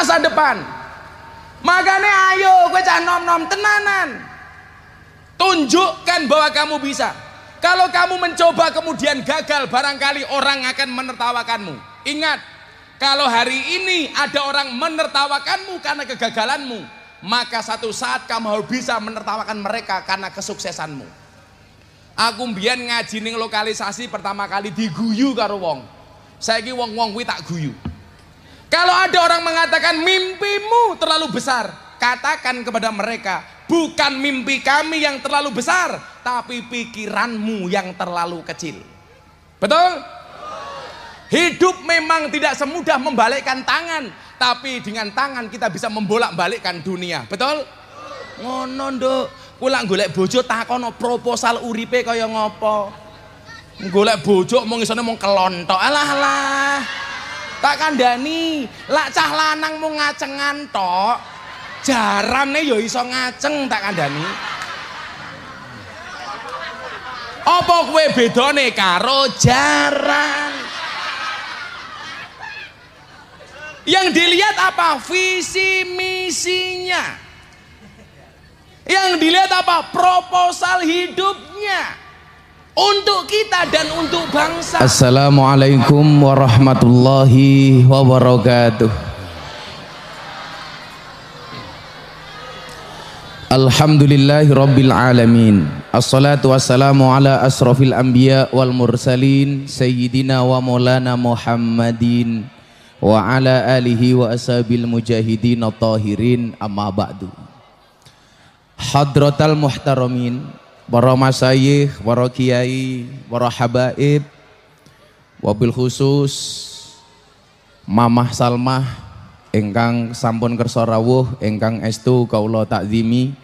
masa depan. Makanya ayo kowe cah nom-nom tenanan, tunjukkan bahwa kamu bisa. Kalau kamu mencoba kemudian gagal, barangkali orang akan menertawakanmu. Ingat, kalau hari ini ada orang menertawakanmu karena kegagalanmu, maka satu saat kamu harus bisa menertawakan mereka karena kesuksesanmu. Aku mbiyen ngaji ning lokalisasi pertama kali diguyu karo wong. Saiki wong-wong kuwi tak guyu. Kalau ada orang mengatakan mimpimu terlalu besar, katakan kepada mereka, bukan mimpi kami yang terlalu besar, tapi pikiranmu yang terlalu kecil. Betul? Hidup memang tidak semudah membalikkan tangan, tapi dengan tangan kita bisa membolak-balikkan dunia. Betul? Ngono nduk. Kula golek bojo takono proposal uripe kaya ngopo. Golek bojo mung isone mung kelontok. Alah. Tak kandhani, lak cah lanang mung ngacengan tok. Jarane ya iso ngaceng tak kandhani. Apa kowe bedane karo jaran? Yang dilihat apa? Visi misinya. Yang dilihat apa? Proposal hidupnya. Untuk kita dan untuk bangsa. Assalamualaikum warahmatullahi wabarakatuh. Alhamdulillahirabbil alamin. Assalatu wassalamu ala asrofil anbiya wal mursalin sayyidina wa maulana Muhammadin wa ala alihi wa ashabil mujahidin at-tahirin, amma ba'du. Hadratal muhtaramin, para masyayikh, para kiai, para habaib, wabil khusus Mamah Salmah ingkang sampun kersa rawuh, ingkang estu kaula takzimi,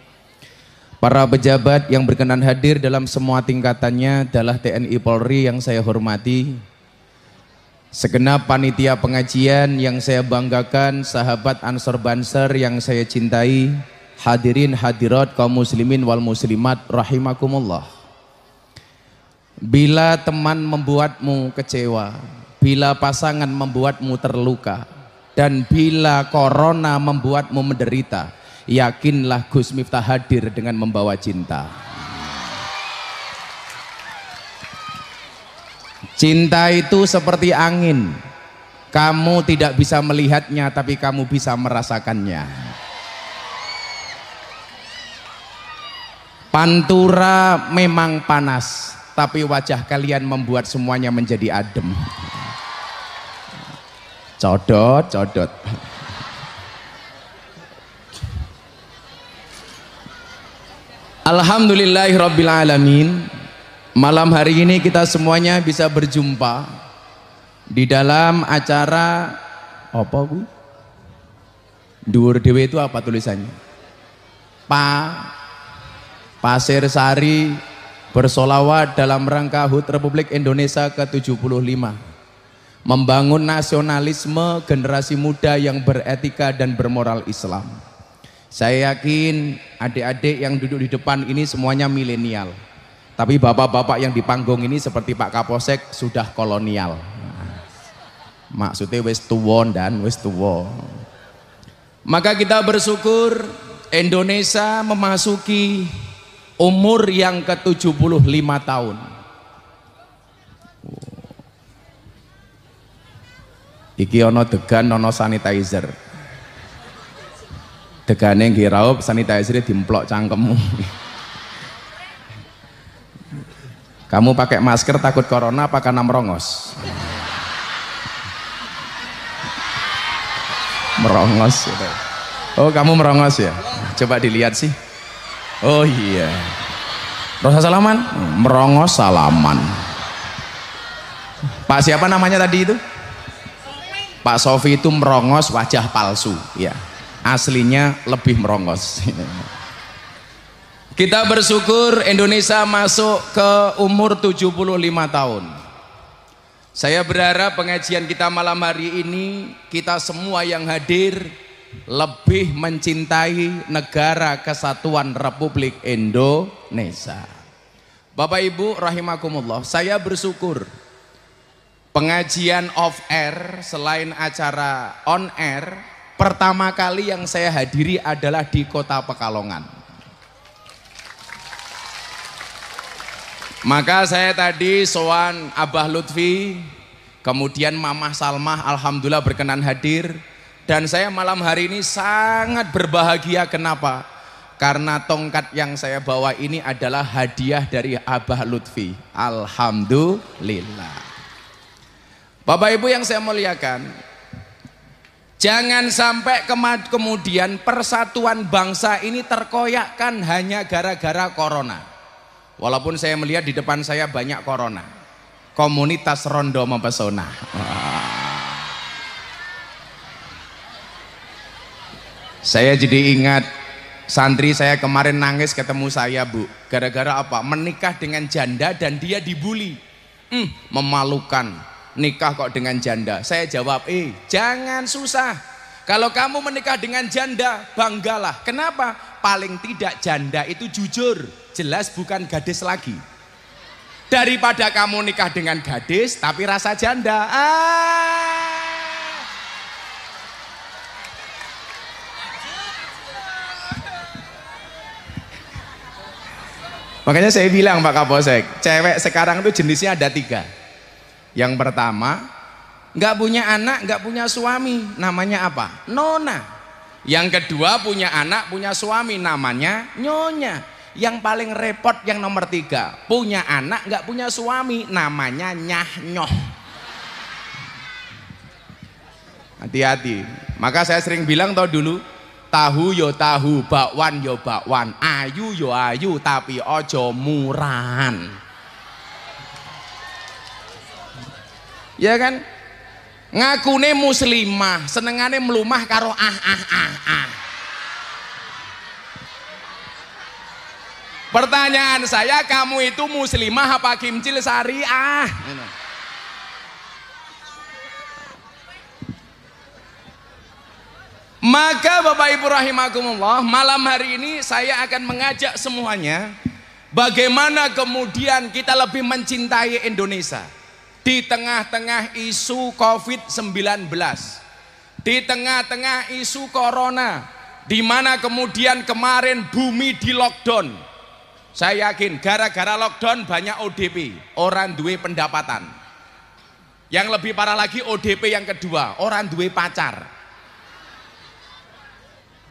para pejabat yang berkenan hadir dalam semua tingkatannya adalah TNI Polri yang saya hormati, segenap panitia pengajian yang saya banggakan, sahabat Ansor Banser yang saya cintai, hadirin hadirat kaum muslimin wal muslimat rahimakumullah. Bila teman membuatmu kecewa, bila pasangan membuatmu terluka, dan bila corona membuatmu menderita, yakinlah Gus Miftah hadir dengan membawa cinta. Cinta itu seperti angin, kamu tidak bisa melihatnya tapi kamu bisa merasakannya. Pantura memang panas, tapi wajah kalian membuat semuanya menjadi adem. Codot. Alhamdulillahirabbil alamin. Malam hari ini kita semuanya bisa berjumpa di dalam acara apa Bu? Dhuwur dhewe itu apa tulisannya? Pasir Sari bersolawat dalam rangka HUT Republik Indonesia ke-75, membangun nasionalisme generasi muda yang beretika dan bermoral Islam. Saya yakin adik-adik yang duduk di depan ini semuanya milenial, tapi bapak-bapak yang di panggung ini seperti Pak Kapolsek sudah kolonial. Maksudnya wis tuwon dan wis tuwo. Maka kita bersyukur Indonesia memasuki umur yang ke-75 tahun. Iki ono degan, ono sanitizer. Degane nggih raup, sanitizer dimplok cangkemmu. Kamu pakai masker takut corona apa karena merongos? Merongos. Oh, kamu merongos ya? Coba dilihat sih. Oh iya, Rosa salaman, merongos salaman. Pak siapa namanya tadi itu? Pak Sofi itu merongos wajah palsu, ya. Aslinya lebih merongos. Kita bersyukur Indonesia masuk ke umur 75 tahun. Saya berharap pengajian kita malam hari ini, kita semua yang hadir lebih mencintai negara kesatuan Republik Indonesia. Bapak Ibu rahimakumullah, saya bersyukur pengajian off air selain acara on air, pertama kali yang saya hadiri adalah di kota Pekalongan. Maka saya tadi sowan Abah Lutfi, kemudian Mamah Salmah, alhamdulillah berkenan hadir. Dan saya malam hari ini sangat berbahagia. Kenapa? Karena tongkat yang saya bawa ini adalah hadiah dari Abah Lutfi. Alhamdulillah. Bapak Ibu yang saya muliakan, jangan sampai kemudian persatuan bangsa ini terkoyakkan hanya gara-gara corona. Walaupun saya melihat di depan saya banyak corona. Komunitas rondo mempesona. Saya jadi ingat santri saya kemarin nangis ketemu saya, Bu. Gara-gara apa? Menikah dengan janda dan dia dibully. Memalukan. Nikah kok dengan janda. Saya jawab, jangan susah. Kalau kamu menikah dengan janda, banggalah. Kenapa? Paling tidak janda itu jujur. Jelas bukan gadis lagi. Daripada kamu nikah dengan gadis tapi rasa janda. Makanya saya bilang Pak Kapolsek, cewek sekarang itu jenisnya ada 3. Yang pertama, nggak punya anak, nggak punya suami, namanya apa? Nona. Yang kedua, punya anak, punya suami, namanya nyonya. Yang paling repot yang nomor 3, punya anak nggak punya suami, namanya nyah-nyoh. Hati-hati. Maka saya sering bilang dulu, tahu yo tahu, bakwan yo bakwan, ayu yo ayu, tapi ojo murahan. Ya kan? Ngakune muslimah, senengane melumah karo ah. Pertanyaan saya, kamu itu muslimah apa kimcil syariah? Maka Bapak Ibu rahimakumullah, malam hari ini saya akan mengajak semuanya bagaimana kemudian kita lebih mencintai Indonesia di tengah-tengah isu COVID-19, di tengah-tengah isu corona, di mana kemudian kemarin bumi di lockdown. Saya yakin gara-gara lockdown banyak ODP, orang duwe pendapatan. Yang lebih parah lagi ODP yang kedua, orang duwe pacar.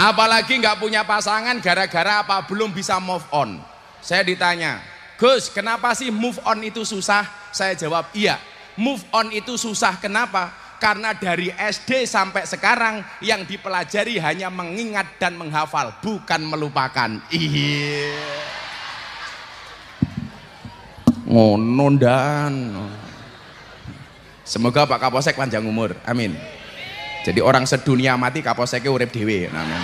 Apalagi nggak punya pasangan gara-gara apa? Belum bisa move on. Saya ditanya, Gus, kenapa sih move on itu susah? Saya jawab, iya, move on itu susah. Kenapa? Karena dari SD sampai sekarang yang dipelajari hanya mengingat dan menghafal, bukan melupakan. Iya. Ngono dan. Semoga Pak Kapolsek panjang umur. Amin. Jadi orang sedunia mati Kapolseknya urip dhewe. Amin.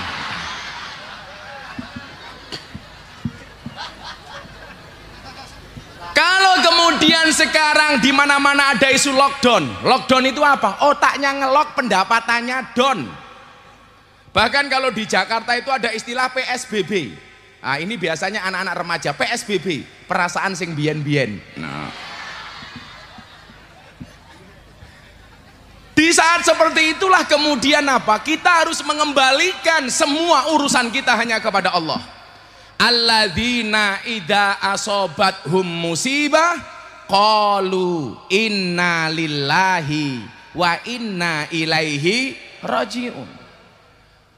Kalau kemudian sekarang di mana-mana ada isu lockdown. Lockdown itu apa? Otaknya ngelok, pendapatannya down. Bahkan kalau di Jakarta itu ada istilah PSBB. Nah, ini biasanya anak-anak remaja, PSBB, perasaan sing biyen-biyen. Nah. Di saat seperti itulah kemudian apa? Kita harus mengembalikan semua urusan kita hanya kepada Allah. Alladzina idza asobathum musibah qalu inna lillahi wa inna ilaihi rajiun.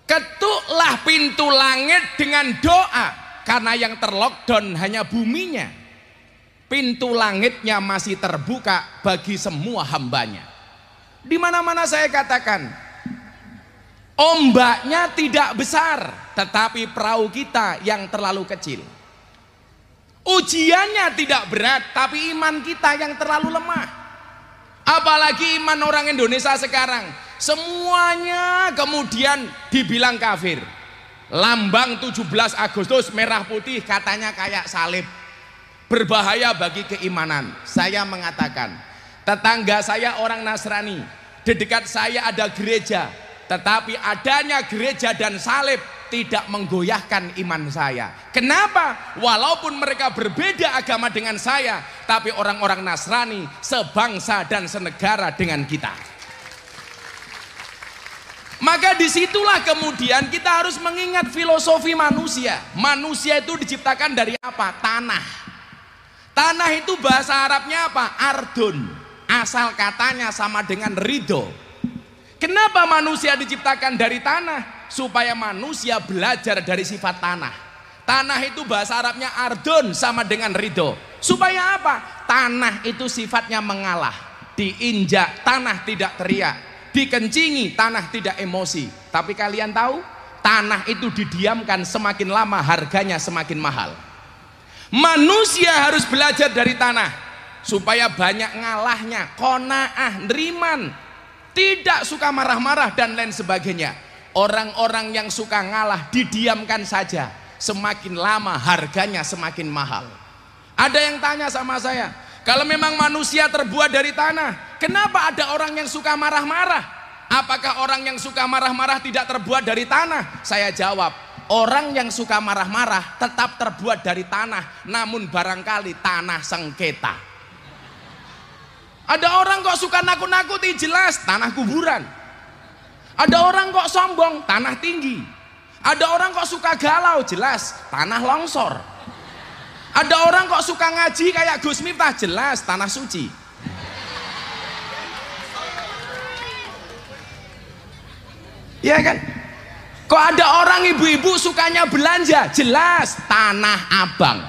Ketuklah pintu langit dengan doa, karena yang terlockdown hanya buminya. Pintu langitnya masih terbuka bagi semua hambanya. Di mana-mana saya katakan, ombaknya tidak besar, tetapi perahu kita yang terlalu kecil. Ujiannya tidak berat, tapi iman kita yang terlalu lemah. Apalagi iman orang Indonesia sekarang, semuanya kemudian dibilang kafir. Lambang 17 Agustus merah putih katanya kayak salib, berbahaya bagi keimanan. Saya mengatakan, tetangga saya orang Nasrani, di dekat saya ada gereja, tetapi adanya gereja dan salib tidak menggoyahkan iman saya. Kenapa? Walaupun mereka berbeda agama dengan saya, tapi orang-orang Nasrani sebangsa dan senegara dengan kita. Maka disitulah kemudian kita harus mengingat filosofi manusia. Manusia itu diciptakan dari apa? Tanah. Tanah itu bahasa Arabnya apa? Ardun. Asal katanya sama dengan ridho. Kenapa manusia diciptakan dari tanah? Supaya manusia belajar dari sifat tanah. Tanah itu bahasa Arabnya ardun sama dengan ridho. Supaya apa? Tanah itu sifatnya mengalah. Diinjak, tanah tidak teriak. Dikencingi, tanah tidak emosi. Tapi kalian tahu, tanah itu didiamkan semakin lama harganya semakin mahal. Manusia harus belajar dari tanah supaya banyak ngalahnya, qanaah, neriman, tidak suka marah-marah dan lain sebagainya. Orang-orang yang suka ngalah didiamkan saja, semakin lama harganya semakin mahal. Ada yang tanya sama saya, kalau memang manusia terbuat dari tanah, kenapa ada orang yang suka marah-marah? Apakah orang yang suka marah-marah tidak terbuat dari tanah? Saya jawab, orang yang suka marah-marah tetap terbuat dari tanah, namun barangkali tanah sengketa. Ada orang kok suka nakut-nakuti, jelas tanah kuburan. Ada orang kok sombong, tanah tinggi. Ada orang kok suka galau, jelas tanah longsor. Ada orang kok suka ngaji kayak Gus Miftah, jelas tanah suci. Iya kan? Kok ada orang ibu-ibu sukanya belanja, jelas tanah abang.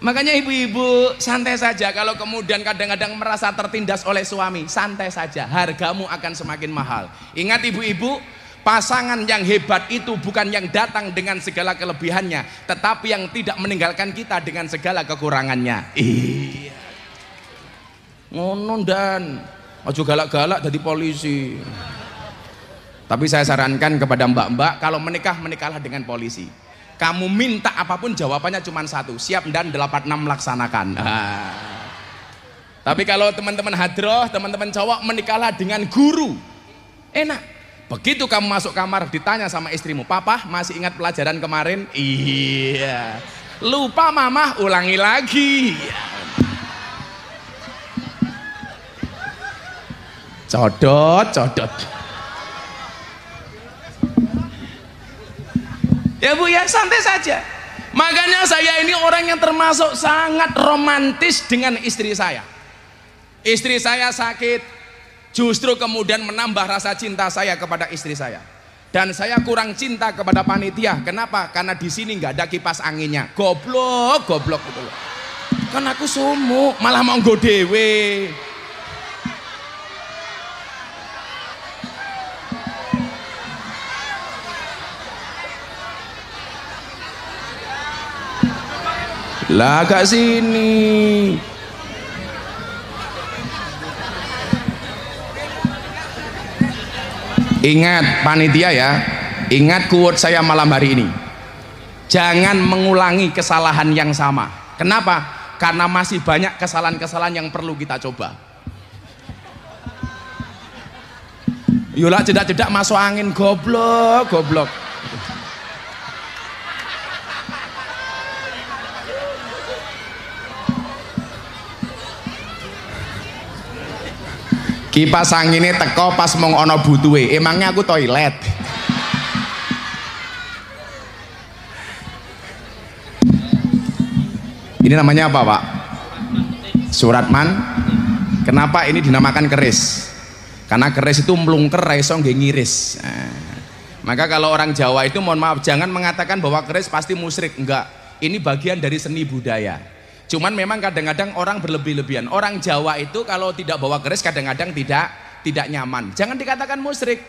Makanya ibu-ibu santai saja kalau kemudian kadang-kadang merasa tertindas oleh suami, santai saja, hargamu akan semakin mahal. Ingat ibu-ibu, pasangan yang hebat itu bukan yang datang dengan segala kelebihannya, tetapi yang tidak meninggalkan kita dengan segala kekurangannya. Iya. Ngono dan ojo galak-galak jadi polisi. Tapi saya sarankan kepada mbak-mbak, kalau menikah, menikahlah dengan polisi. Kamu minta apapun jawabannya cuma satu, siap dan 86 laksanakan. Tapi kalau teman-teman hadroh, teman-teman cowok, menikahlah dengan guru. Enak. Begitu kamu masuk kamar ditanya sama istrimu, papa masih ingat pelajaran kemarin? Iya. Lupa mama, ulangi lagi. Codot. Ya bu ya, santai saja. Makanya saya ini orang yang termasuk sangat romantis dengan istri saya. Istri saya sakit, justru kemudian menambah rasa cinta saya kepada istri saya. Dan saya kurang cinta kepada panitia. Kenapa? Karena di sini nggak ada kipas anginnya. Goblok gitu loh. Kan aku sumuk, malah mau nggo dewe. Lah agak sini. Ingat panitia ya, ingat quote saya malam hari ini. Jangan mengulangi kesalahan yang sama. Kenapa? Karena masih banyak kesalahan-kesalahan yang perlu kita coba. Yolah cedak-cedak masuk angin, goblok. Kipas anginnya teko pas mau ono butuhe, emangnya aku toilet. Ini namanya apa pak? Suratman. Kenapa ini dinamakan keris? Karena keris itu melungker raiso nggih ngiris. Maka kalau orang Jawa itu mohon maaf, jangan mengatakan bahwa keris pasti musyrik, enggak. Ini bagian dari seni budaya. Cuman memang kadang-kadang orang berlebih-lebihan. Orang Jawa itu kalau tidak bawa keris kadang-kadang tidak nyaman. Jangan dikatakan musyrik.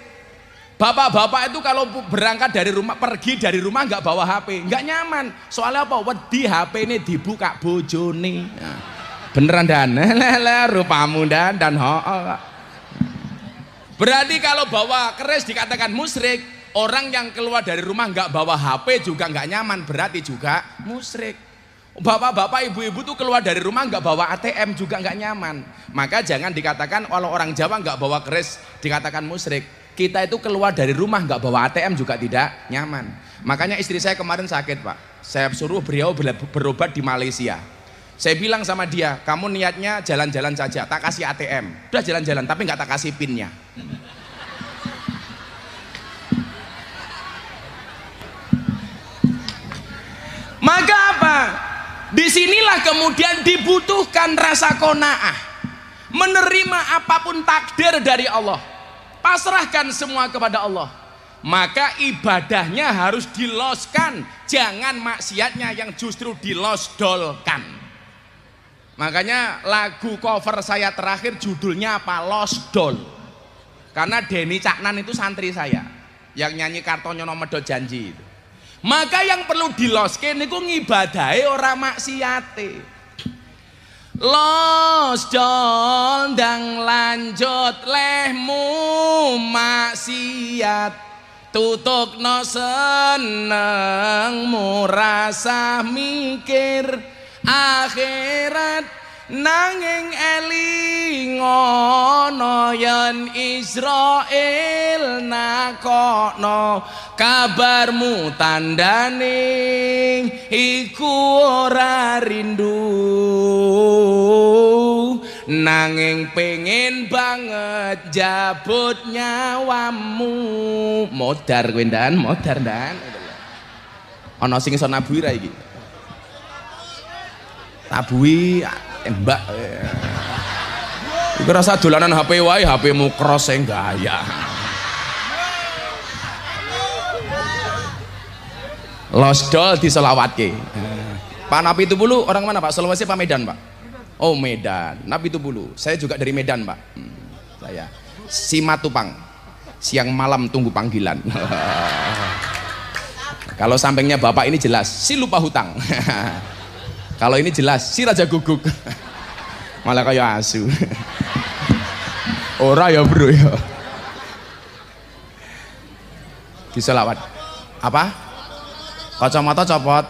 Bapak-bapak itu kalau berangkat dari rumah, pergi dari rumah nggak bawa HP, nggak nyaman. Soalnya apa? Wedi HP ini dibuka bojone. Nah, beneran dan rupamu dan ho. Berarti kalau bawa keris dikatakan musyrik. Orang yang keluar dari rumah nggak bawa HP juga nggak nyaman, berarti juga musyrik. Bapak-bapak, ibu-ibu tuh keluar dari rumah nggak bawa ATM juga nggak nyaman. Maka jangan dikatakan kalau orang Jawa nggak bawa keris dikatakan musyrik. Kita itu keluar dari rumah nggak bawa ATM juga tidak nyaman. Makanya istri saya kemarin sakit pak. Saya suruh beliau berobat di Malaysia. Saya bilang sama dia, kamu niatnya jalan-jalan saja, tak kasih ATM. Udah jalan-jalan tapi nggak tak kasih pinnya. Maka apa? Disinilah kemudian dibutuhkan rasa qanaah, menerima apapun takdir dari Allah, pasrahkan semua kepada Allah. Maka ibadahnya harus diloskan, jangan maksiatnya yang justru dilosdolkan. Makanya lagu cover saya terakhir judulnya apa? Losdol. Karena Denny Caknan itu santri saya yang nyanyi Kartonyono Medho Janji itu. Maka yang perlu diloskan niku ngibadahe ora maksiate. Losdol ndang lanjut lehmu maksiat, tutukno senengmu rasa mikir akhirat, nanging elingono yen Israel nakokno kabarmu tandane iku ora rindu, nanging pengen banget jabut nyawamu. Modar kowe ndan, modar ndan. Ana sing iso nabuhi ra iki? Tabuhi mbak. Iku rasa dolanan HP wae, HP-mu cross sing gaya. Losdol diselawatke. Pak Napi Tubulu orang mana Pak? Sulawesi Pak Medan Pak? Oh Medan. Napi Tubulu. Saya juga dari Medan Pak. Saya Simatupang. Siang malam tunggu panggilan. Kalau sampingnya Bapak ini jelas si lupa hutang. Kalau ini jelas si raja guguk. Malah kayak asu. Ora ya bro ya. Diselawat. Apa? Kacamata copot.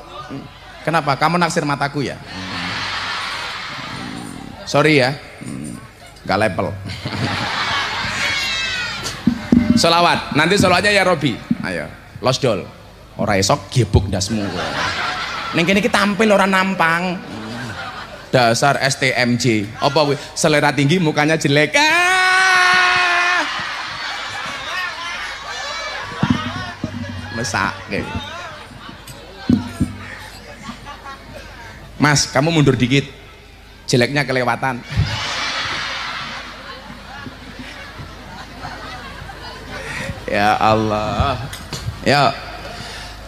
Kenapa? Kamu naksir mataku ya? Sorry ya. Gak level. Selawat. Nanti selawatnya ya Robi. Ayo. Losdol. Ora esok gebuk ndasmu. Ning kene iki tampil ora nampang. Dasar STMJ. Apa kuwi? Selera tinggi mukanya jelek. Mesake. Mas, kamu mundur dikit. Jeleknya kelewatan. Ya Allah. Ya.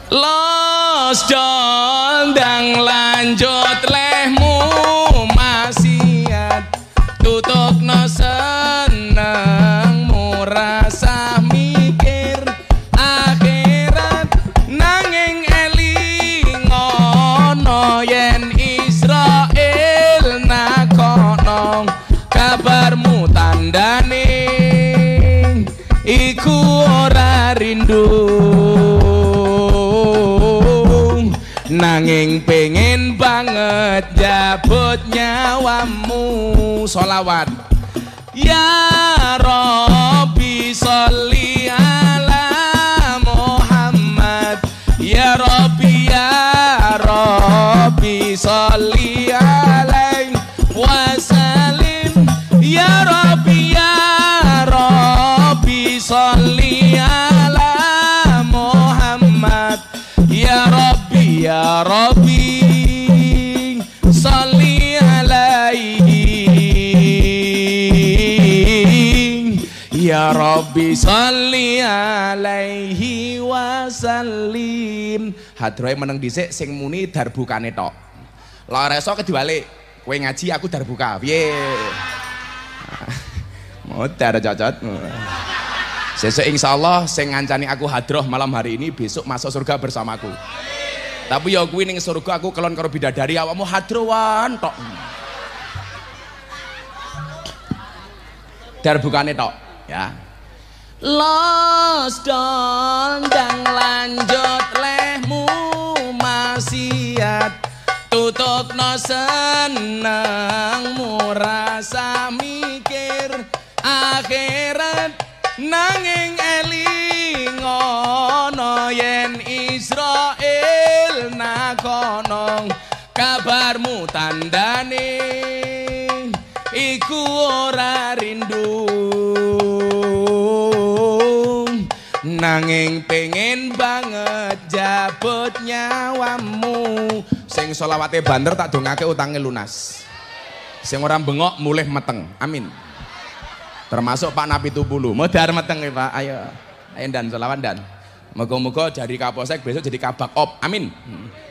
Losdol ndang lanjut lehmu maksiat, tutukno senengmu rasa mikir akhirat, nanging elingono yen Israel nakono kabarmu tandane iku ora rindu, nanging pengen banget jabut nyawamu. Sholawat. Ya Rabbi sholli ala Muhammad. Ya Rabbi sholli alaihi wasallim. Ya Rabbi sholli ala Muhammad. Ya Rabbi sholli alaihi. Ya Rabbi sholli alaihi wasallim. Hadroe meneng dhisik sing muni darbukane tok. Lah ora iso kedibalik. Kowe ngaji aku darbuka. Piye? Modar cocot. Sesuk insyaallah sing ngancani aku hadroh malam hari ini besok masuk surga bersamaku. Tapi ya kuwi ning surga aku kelon karo bidadari, awakmu hadrowan tok. Darbukane tok, ya. Losdol ndang lanjut lehmu maksiat, tutukno senengmu rasa mikir akhirat, nanging elingono yen Israel nakono kabarmu tandane iku ora rindu, nanging pengen banget jabut nyawamu. Sing selawate banter tak dongake utange lunas. Sing ora bengok mulih meteng. Amin. Termasuk Pak Napi Tupulu. Modar meteng ya Pak. Ayo. Ayo dan selawat dan. Moga-moga jadi Kapolsek besok jadi Kabak Op. Amin.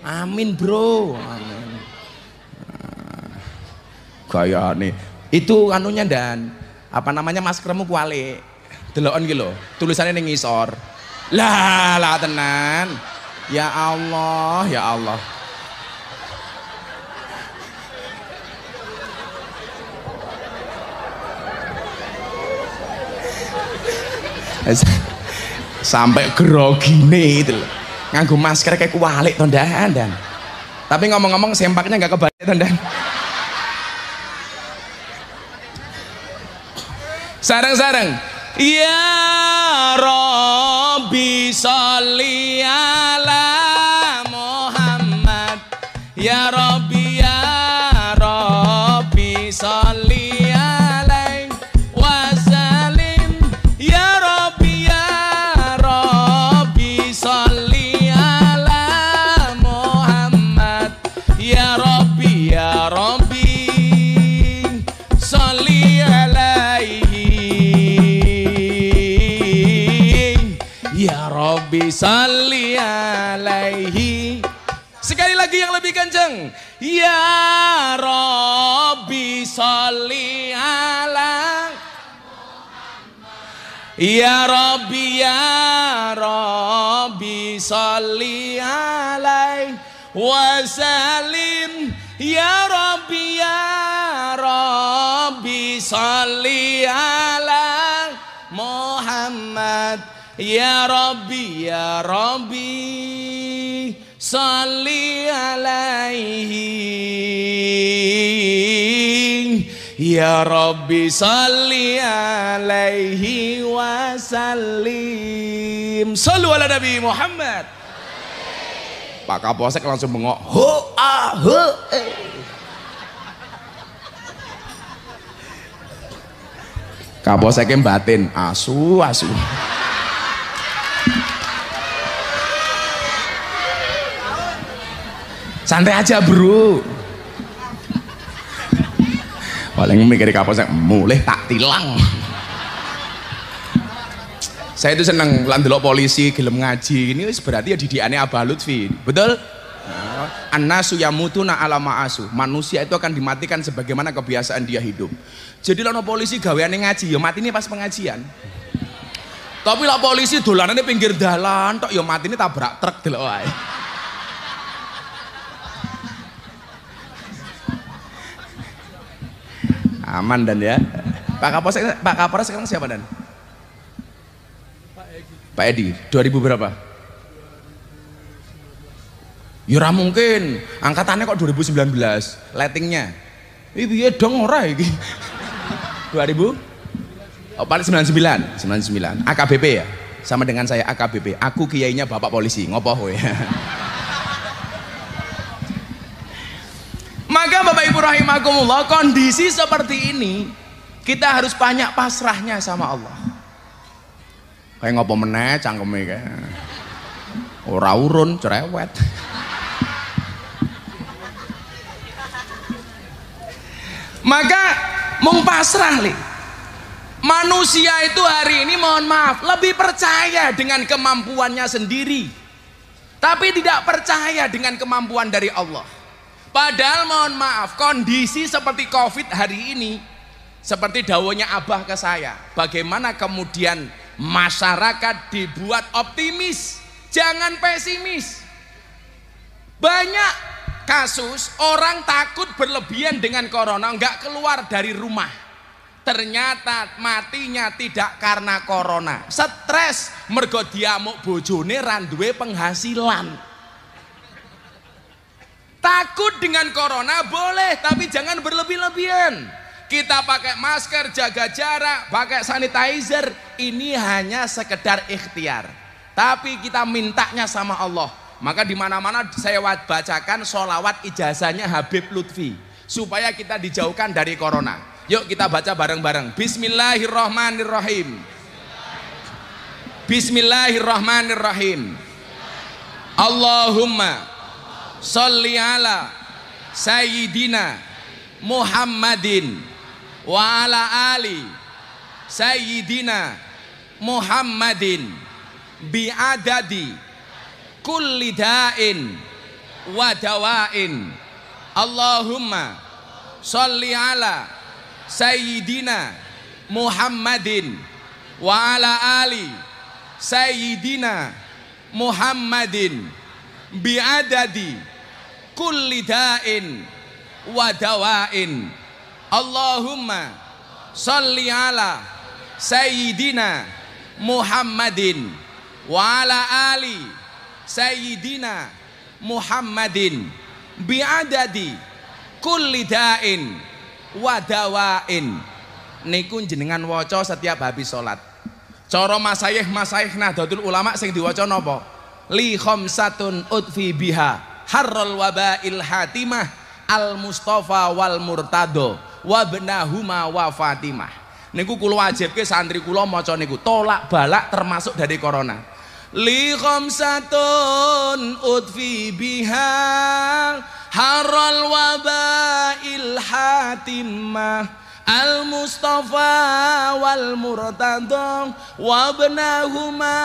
Amin bro. Amin. Gaya nih. Itu anunya dan apa namanya maskermu kuali. Delokon iki lho. Tulisannya ning ngisor. Lah tenan. Ya Allah, ya Allah. Sampai grogi nih itu nganggo masker kayak kualik tondan dan tapi ngomong-ngomong sempaknya nggak kebalik tondan. Sarang-sarang ya Rabbi sholli ala Muhammad ya Rabbi sholli Salli alaihi. Sekali lagi yang lebih kenceng. Ya Rabbi salli ala Muhammad. Ya Rabbi salli alaihi wasallim. Ya Rabbi salli ala Muhammad. Ya Rabbi salli alaihi. Ya Rabbi salli alaihi wasallim. Sallu ala Nabi Muhammad. Pak Kapolsek langsung bengok. Kapolseknya batin. Asu. Santai aja bro. Paling mikir Kapolsek mulai tak tilang. Saya itu seneng landelok polisi gelem ngaji. Ini berarti ya didikane Abah Lutfi. Betul? An-nasu yamutuna ala ma'asu. Manusia itu akan dimatikan sebagaimana kebiasaan dia hidup. Jadi lono polisi gaweane ngaji ya mati ini pas pengajian. Tapi lah polisi dolanane pinggir dalan tok ya mati ini tabrak truk delok wae. Aman dan ya. Pak Kapolres sekarang siapa dan? Pak Edi. 2000 berapa? Ya mungkin. Angkatannya kok 2019. Lettingnya. Iya dong ora iki. 2000? Oh paling 99. AKBP ya? Sama dengan saya AKBP. Aku kiainya Bapak Polisi. Ngopo ya. Maka Bapak Ibu rahimakumullah, kondisi seperti ini kita harus banyak pasrahnya sama Allah. Kayak ngopo meneh cangkeme kayak ora urun cerewet. Maka mung pasrah li. Manusia itu hari ini mohon maaf lebih percaya dengan kemampuannya sendiri, tapi tidak percaya dengan kemampuan dari Allah. Padahal mohon maaf kondisi seperti COVID hari ini seperti dawuhnya Abah ke saya, bagaimana kemudian masyarakat dibuat optimis, jangan pesimis. Banyak kasus orang takut berlebihan dengan corona, nggak keluar dari rumah. Ternyata matinya tidak karena corona, stres mergo diamuk bojone ra duwe penghasilan. Takut dengan corona boleh, tapi jangan berlebih-lebihan. Kita pakai masker, jaga jarak, pakai sanitizer, ini hanya sekedar ikhtiar. Tapi kita mintanya sama Allah. Maka di mana-mana saya bacakan sholawat ijazahnya Habib Lutfi supaya kita dijauhkan dari corona. Yuk kita baca bareng-bareng. Bismillahirrahmanirrahim. Bismillahirrahmanirrahim. Allahumma sholli ala sayyidina Muhammadin wa ala ali sayyidina Muhammadin bi'adadi kulli da'in wa dawain. Allahumma sholli ala sayyidina Muhammadin wa ala ali sayyidina Muhammadin bi'adadi kulli da'in wa dawain. Allahumma sholli ala sayyidina Muhammadin wa ala ali sayyidina Muhammadin bi'adadi kulli da'in wa dawain. Niku jenengan waca setiap habis salat. Cara masayih Nahdlatul Ulama sing diwaca napa? Li khamsatun utfi biha harral wabail hatimah al mustafa wal murtado wa benahuma wa fatimah. Niku kula wajibke santri kula maca niku tolak balak termasuk dari corona. Li khamsatun utfi biha harral wabail hatimah al mustafa wal murtado wa benahuma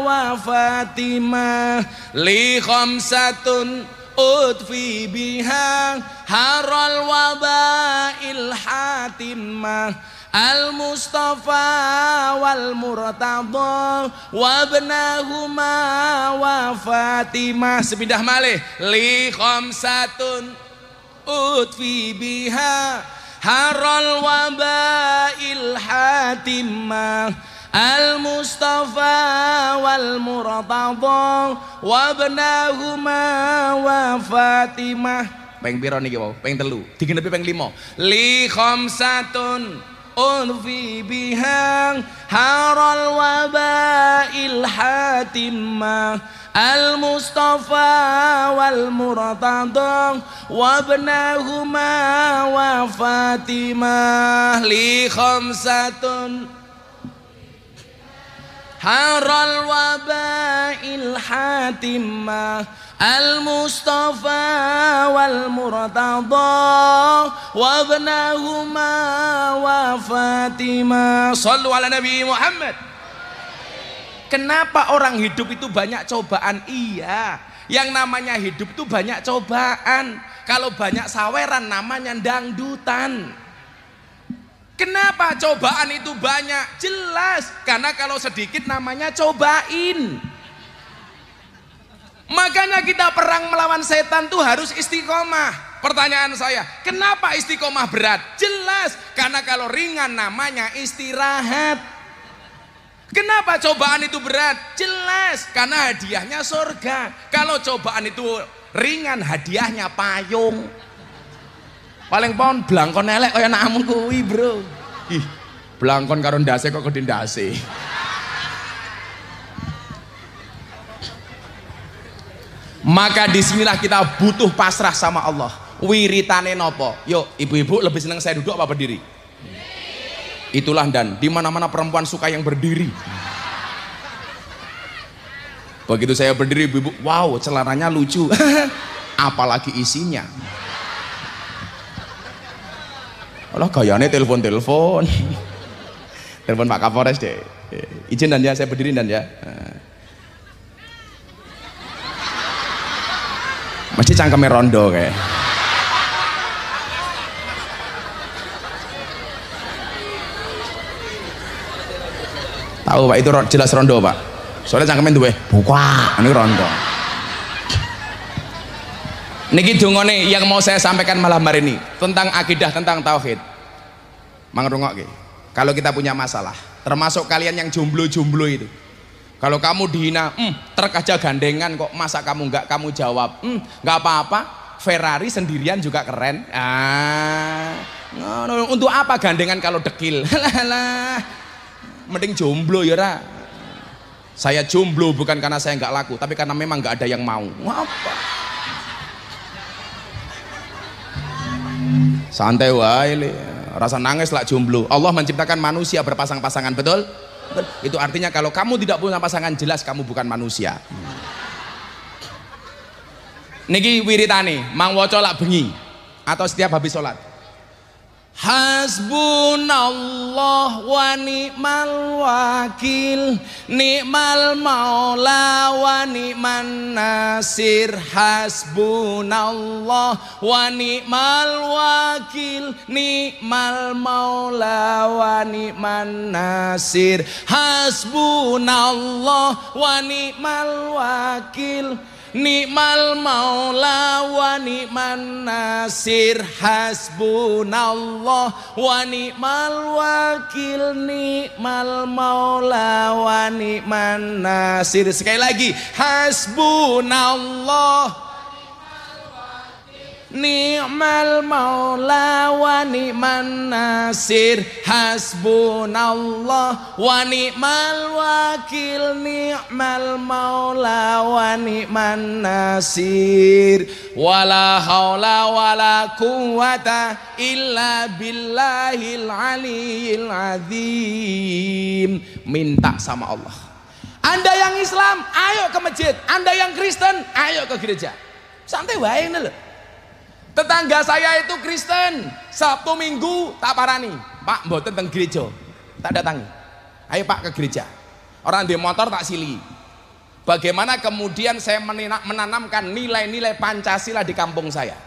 wa fatimah. Li khamsatun utfi biha haral wabail hatimah al mustafa wal murtado wa benahuma wa fatimah. Sepindah malih. Li khamsatun utfi biha haral wabail hatimah al mustafa wal murtado wa benahuma wa fatimah. Peng pira niki wau? Peng 3 digenepi peng 5. Li khamsatun unfi biha haral wabail hatimah al mustafa wal murtado wa benahuma wa fatimah. Li khamsatun haral wabail hatimah al mustafa wal murtado wa benahuma wa fatimah. Shallu ala Nabi Muhammad. Kenapa orang hidup itu banyak cobaan? Iya, yang namanya hidup itu banyak cobaan. Kalau banyak saweran namanya dangdutan. Kenapa cobaan itu banyak? Jelas, karena kalau sedikit namanya cobain. Makanya kita perang melawan setan tuh harus istiqomah. Pertanyaan saya, kenapa istiqomah berat? Jelas, karena kalau ringan namanya istirahat. Kenapa cobaan itu berat? Jelas, karena hadiahnya surga. Kalau cobaan itu ringan, hadiahnya payung. Paling pon blangkon elek kaya nakmu kuwi, Bro. Ih, blangkon karo ndase kok gede ndase. Maka disinilah kita butuh pasrah sama Allah. Wiritane nopo? Yuk, ibu-ibu lebih senang saya duduk apa berdiri? Itulah dan di mana-mana perempuan suka yang berdiri. Begitu saya berdiri, ibu-ibu, wow, celananya lucu. Apalagi isinya. Allah gayanya telepon. Telepon Pak Kapolres deh. Izin dan ya, saya berdiri dan ya. Masih cangkeme rondo kayak. Tahu Pak, itu jelas rondo Pak. Soalnya cangkemen duwe buka, ini rondo. Niki dongone yang mau saya sampaikan malam hari ini tentang akidah, tentang tauhid. Mangrungokke. Kalau kita punya masalah, termasuk kalian yang jomblo-jomblo itu. Kalau kamu dihina, truk aja gandengan kok, masa kamu nggak kamu jawab? Nggak apa-apa, Ferrari sendirian juga keren. Untuk apa gandengan kalau dekil? Mending jomblo ya Ra. Saya jomblo bukan karena saya nggak laku, tapi karena memang nggak ada yang mau. Apa? Santai wae, rasa nangis lah jomblo. Allah menciptakan manusia berpasang-pasangan, betul? Itu artinya kalau kamu tidak punya pasangan, jelas kamu bukan manusia. Niki wiritane mang waca lak bengi atau setiap habis sholat. Hasbunallah wa ni'mal wakil, ni'mal maula wa ni'man nasir. Hasbunallah wa ni'mal wakil, ni'mal maula wa ni'man nasir. Hasbunallah wa ni'mal wakil, ni'mal maula wa ni'man nasir. Hasbunallah wa ni'mal wakil, ni'mal maula wa ni'man nasir. Sekali lagi, hasbunallah ni'mal maula wa ni'man nasir. Hasbunallah wa ni'mal wakil, ni'mal maula wa ni'man nasir. Wala haula wala quwata illa billahil aliyil azim. Minta sama Allah. Anda yang Islam, ayo ke masjid. Anda yang Kristen, ayo ke gereja. Santai wae lho. Tetangga saya itu Kristen, Sabtu Minggu tak parani, Pak mboten teng gereja, tak datangi. Ayo Pak ke gereja. Orang di motor tak sili. Bagaimana kemudian saya menanamkan nilai-nilai Pancasila di kampung saya.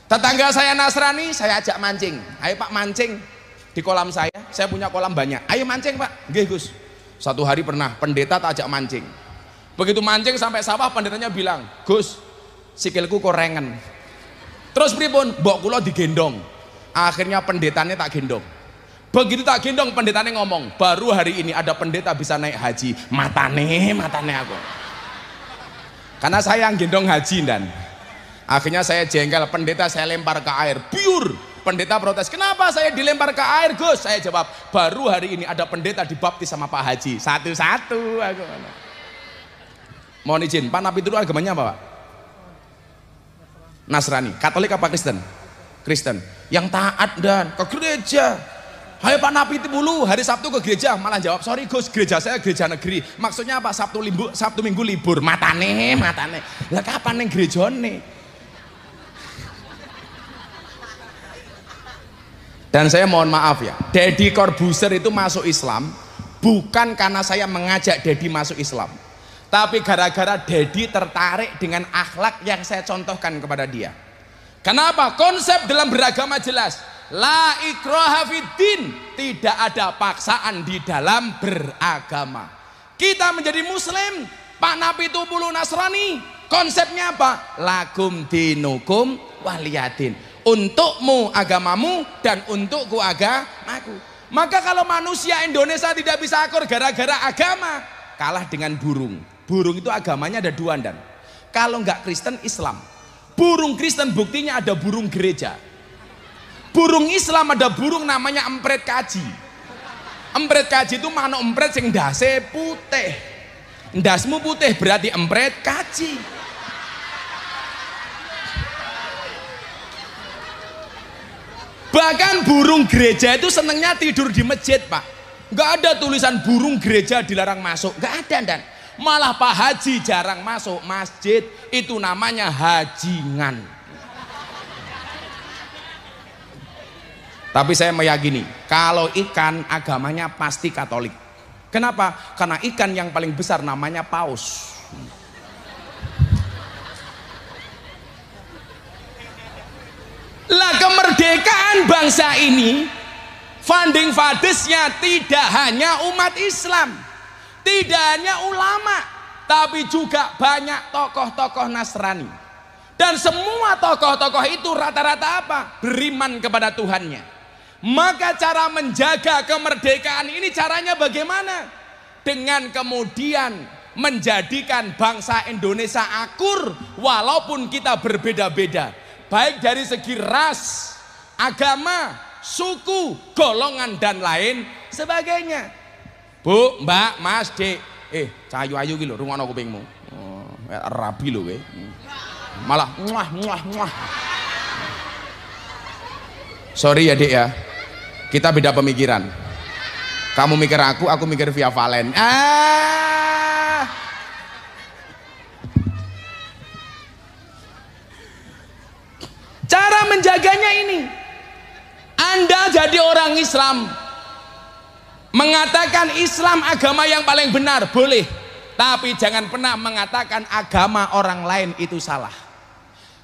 Tetangga saya Nasrani, saya ajak mancing. Ayo Pak mancing di kolam saya punya kolam banyak. Ayo mancing Pak. Nggih Gus. Satu hari pernah pendeta tak ajak mancing. Begitu mancing sampai sawah, pendetanya bilang, Gus, sikilku korengen. Terus pripun? Mbok kula digendong. Akhirnya pendetanya tak gendong. Begitu tak gendong, pendetanya ngomong, baru hari ini ada pendeta bisa naik haji. Matane aku. Karena saya yang gendong haji dan akhirnya saya jengkel, pendeta saya lempar ke air. Biur. Pendeta protes, kenapa saya dilempar ke air Gus? Saya jawab, baru hari ini ada pendeta dibaptis sama Pak Haji. Satu-satu aku. Mohon izin, Pak Napi itu agamanya apa Pak? Nasrani, Katolik apa Kristen? Kristen. Yang taat dan ke gereja. Hai Pak Napi itu dulu hari Sabtu ke gereja, malah jawab, sorry Gus, gereja saya gereja negeri. Maksudnya apa? Sabtu Minggu libur. Matane. Lah kapan neng gerejane? Dan saya mohon maaf ya, Deddy Corbuzier itu masuk Islam bukan karena saya mengajak Deddy masuk Islam. Tapi gara-gara Deddy tertarik dengan akhlak yang saya contohkan kepada dia. Kenapa? Konsep dalam beragama jelas. La ikraha fiddin. Tidak ada paksaan di dalam beragama. Kita menjadi muslim, Pak Napi Tupulu Nasrani. Konsepnya apa? Lakum dinukum waliyadin. Untukmu agamamu dan untukku agamaku. Maka kalau manusia Indonesia tidak bisa akur gara-gara agama, kalah dengan burung. Burung itu agamanya ada dua dan kalau nggak Kristen Islam. Burung Kristen buktinya ada burung gereja. Burung Islam ada burung namanya empret kaji. Empret kaji itu manuk empret sing ndase putih. Ndasmu putih berarti empret kaji. Bahkan burung gereja itu senengnya tidur di masjid Pak. Nggak ada tulisan burung gereja dilarang masuk, nggak ada dan malah Pak Haji jarang masuk masjid, itu namanya hajingan. Tapi saya meyakini kalau ikan agamanya pasti Katolik. Kenapa? Karena ikan yang paling besar namanya paus. Lah kemerdekaan bangsa ini founding fathersnya tidak hanya umat Islam, tidak hanya ulama, tapi juga banyak tokoh-tokoh Nasrani. Dan semua tokoh-tokoh itu rata-rata apa? Beriman kepada Tuhannya. Maka cara menjaga kemerdekaan ini caranya bagaimana? Dengan kemudian menjadikan bangsa Indonesia akur walaupun kita berbeda-beda. Baik dari segi ras, agama, suku, golongan dan lain sebagainya. Bu, Mbak, Mas, Dek, cahayu-ayu iki lho rungokno kupingmu. Oh, rabi lho kowe. Malah muah. Sorry ya, Dek ya. Kita beda pemikiran. Kamu mikir aku mikir Via Valen. Cara menjaganya ini, Anda jadi orang Islam, mengatakan Islam agama yang paling benar, boleh. Tapi jangan pernah mengatakan agama orang lain itu salah.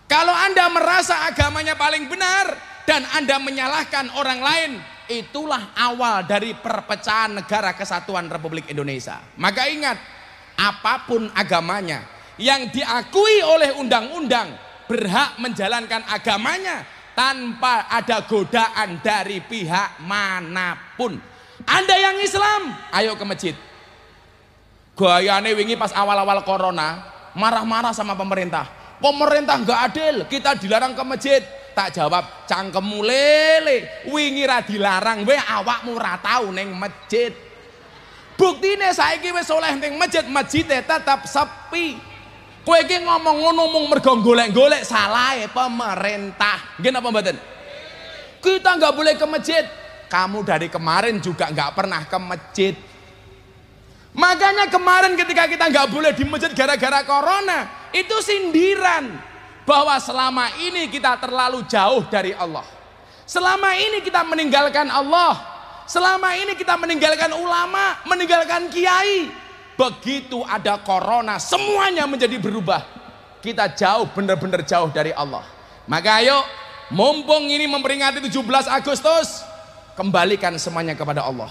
Kalau Anda merasa agamanya paling benar dan Anda menyalahkan orang lain, itulah awal dari perpecahan negara kesatuan Republik Indonesia. Maka ingat, apapun agamanya yang diakui oleh undang-undang, berhak menjalankan agamanya tanpa ada godaan dari pihak manapun. Anda yang Islam, ayo ke masjid. Gayane wingi pas awal-awal corona, marah-marah sama pemerintah. Pemerintah nggak adil, kita dilarang ke masjid. Tak jawab, cangkemmu lele, wingi ra dilarang, we awakmu ra tau ning masjid. Buktine saiki wis oleh ning masjid, masjidnya tetap sepi. Kowe iki ngomong ngono mung mergo golek-golek salahe pemerintah. Nggih napa mboten? Kita nggak boleh ke masjid. Kamu dari kemarin juga nggak pernah ke masjid. Makanya kemarin ketika kita nggak boleh di masjid gara-gara corona, itu sindiran bahwa selama ini kita terlalu jauh dari Allah. Selama ini kita meninggalkan Allah. Selama ini kita meninggalkan ulama, meninggalkan kiai. Begitu ada corona, semuanya menjadi berubah. Kita jauh, benar-benar jauh dari Allah. Maka ayo, mumpung ini memperingati 17 Agustus, kembalikan semuanya kepada Allah.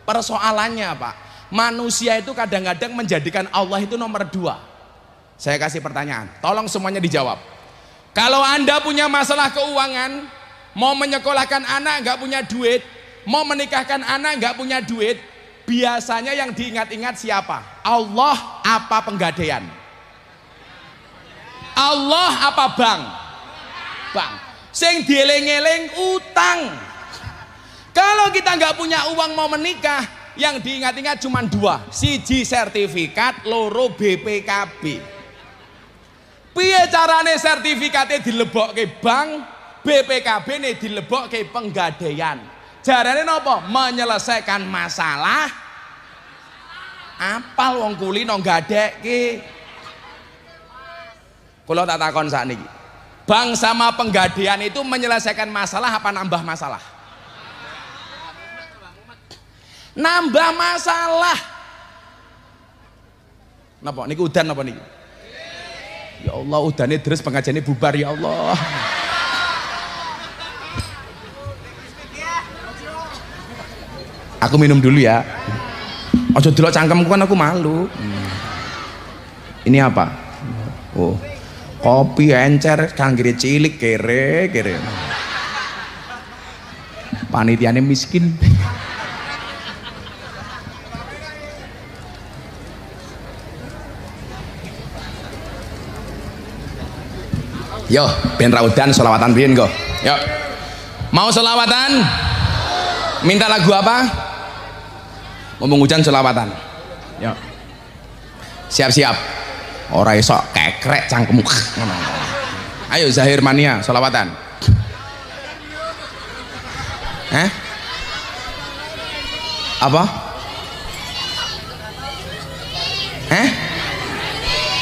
Persoalannya Pak, manusia itu kadang-kadang menjadikan Allah itu nomor 2. Saya kasih pertanyaan, tolong semuanya dijawab. Kalau Anda punya masalah keuangan, mau menyekolahkan anak nggak punya duit, mau menikahkan anak nggak punya duit, biasanya yang diingat-ingat siapa? Allah apa penggadaian? Allah apa bank? Bank. Sing dieling-eling utang. Kalau kita nggak punya uang mau menikah, yang diingat-ingat cuma 2, siji sertifikat, loro BPKB. Piye carane sertifikatnya dilebokke bank, BPKB ne dilebokke penggadaian. Jarane napa? Menyelesaikan masalah. Apal wong kuli no gadekke. Kula tak takon sakniki. Bank sama penggadaian itu menyelesaikan masalah apa nambah masalah? Nambah masalah. Napa niku udan napa niki? Ya Allah, udane terus pengajiane bubar ya Allah. Aku minum dulu ya. Ojo delok cangkemku kan aku malu. Ini apa? Oh, kopi encer kanggire cilik kere. Panitiane miskin. Yo, ben raudan selawatan biyen go. Yo. Mau selawatan? Minta lagu apa? Ngomong hujan selawatan. Yo. Siap-siap. Ora iso kekrek cangkemmu. Ayo Zahir Mania selawatan. Apa?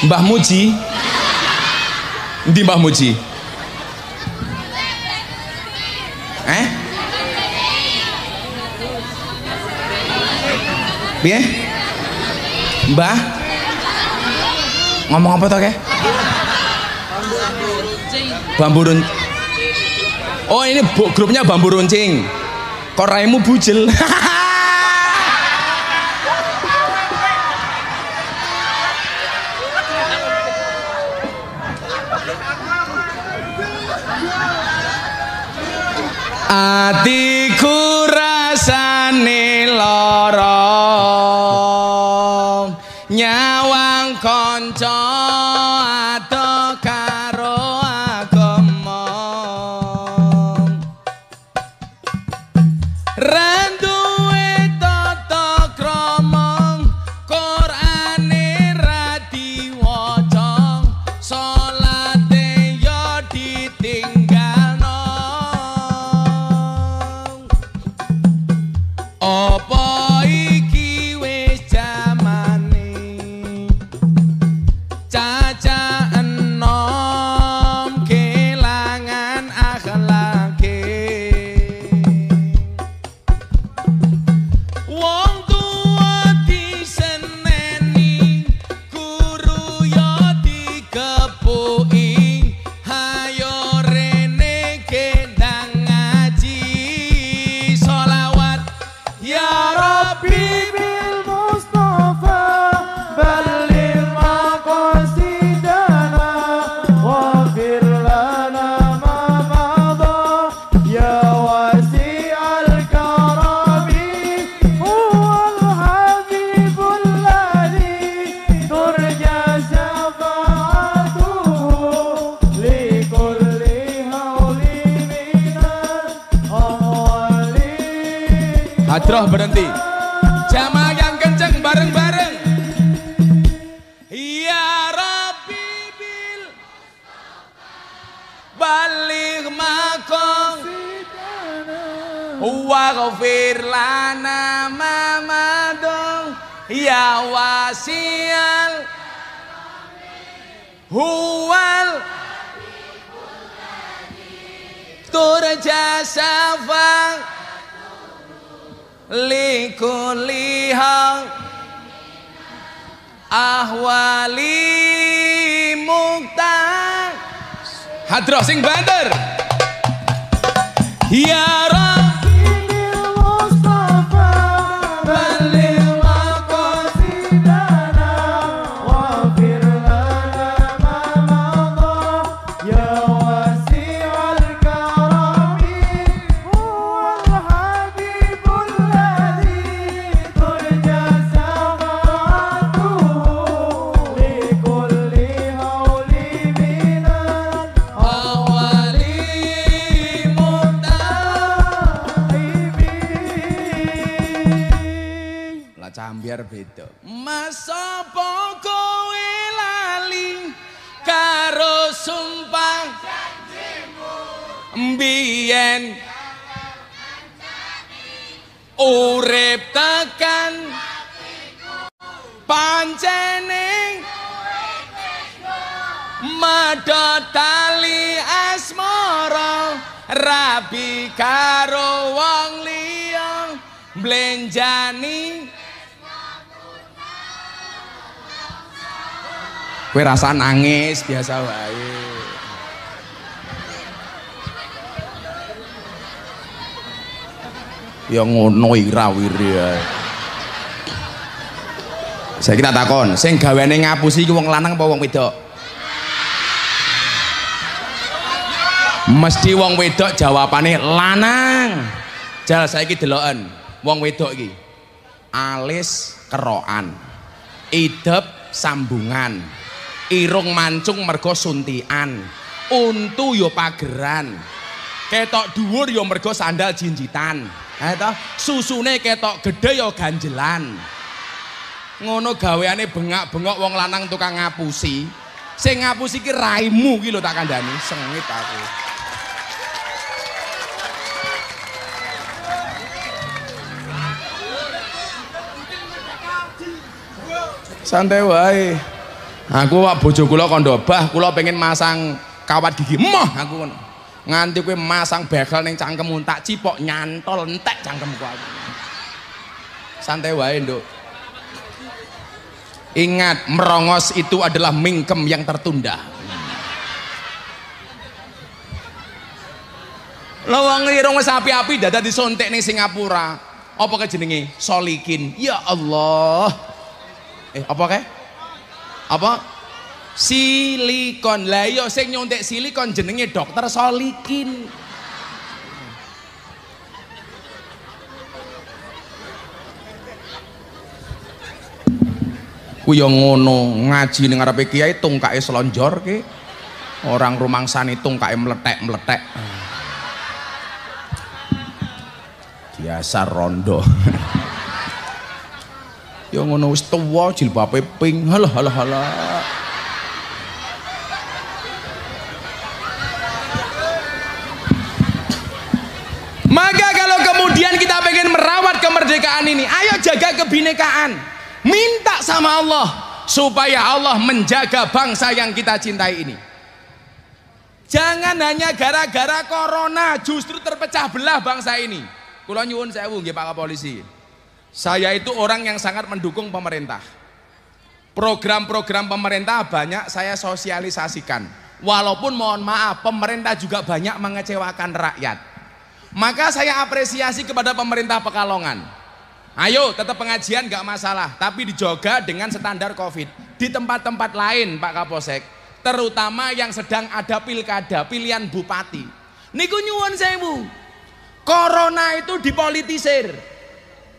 Mbah Muji. Di Mbah Muji. Piye? Mbah? Ngomong apa toh ke? Bambu runcing. Oh ini grupnya Bambu Runcing. Kok raimu bujel? Atiku rasane lara, nyawang kanca ado karo agama, randuwe tata krama, Qur'ane ra diwaca, salate yo ditinggalno. Ngendi? Jamaah yang kenceng bareng-bareng. Ya Rabbi bil balik makom wa ghafir lana ma madong ya wasial huwal turja syafa likulihang ahwali muktah hadroh sing banter ya Rabbi Mustafa balik maqasidana wa firlana ma madha ya wasi'al karami huwal habibul ladzi turja safatuhu likulli hauli minan awali mutahibi lah cambiar beda masa kowe lali karo sumpah mbiyen urip tekan pancene medhot tali asmara rabi karo wong liya mblenjani kowe rasa nangis biasa wae ya ngono irawiri ae. Saiki tak takon, sing gawene ngapusi iki wong lanang apa wong wedok? Mesti wong wedok jawabane lanang. Jal saiki deloken wong wedok iki. Alis kerokan. Idep sambungan. Irung mancung mergo suntikan. Untu yo pageran. Ketok dhuwur yo mergo sandal jinjitan. Susune ketok gede yo ganjelan. Ngono gaweane bengak-bengok wong lanang tukang ngapusi. Sing ngapusi ki raimu ki lho tak kandhani, sengit aku. Santai wae. Aku wak bojo kula kandha bah, kula pengen masang kawat gigi. Emoh aku ngono. Nganti kowe masang bekel ning cangkemmu tak cipok nyantol entek cangkemku aku. Santai wae, Nduk. Ingat, merongos itu adalah mingkem yang tertunda. Lawang irung wis api-api dadak disontek ning Singapura. Apa ke jenenge? Solikin. Ya Allah. Apa ke? Apa? Silikon. Lah iya sing nyontek silikon jenenge dokter Solikin. Ku yo ngono, ngaji ning ngarepe kiai tungkake slonjor ke. Orang rumangsani tungkake meletek-meletek. Biasa rondo. Yo ngono wis tuwa jilbabe pink. Halah halah halah. Maka kalau kemudian kita pengen merawat kemerdekaan ini, ayo jaga kebinekaan. Minta sama Allah supaya Allah menjaga bangsa yang kita cintai ini. Jangan hanya gara-gara corona justru terpecah belah bangsa ini. Kula nyuwun sewu nggih Pak Kapolisi. Saya itu orang yang sangat mendukung pemerintah. Program-program pemerintah banyak saya sosialisasikan. Walaupun mohon maaf pemerintah juga banyak mengecewakan rakyat. Maka saya apresiasi kepada pemerintah Pekalongan. Ayo tetap pengajian gak masalah, tapi dijaga dengan standar COVID. Di tempat-tempat lain Pak Kapolsek, terutama yang sedang ada pilkada, pilihan bupati. Niku nyuwun sewu. Corona itu dipolitisir.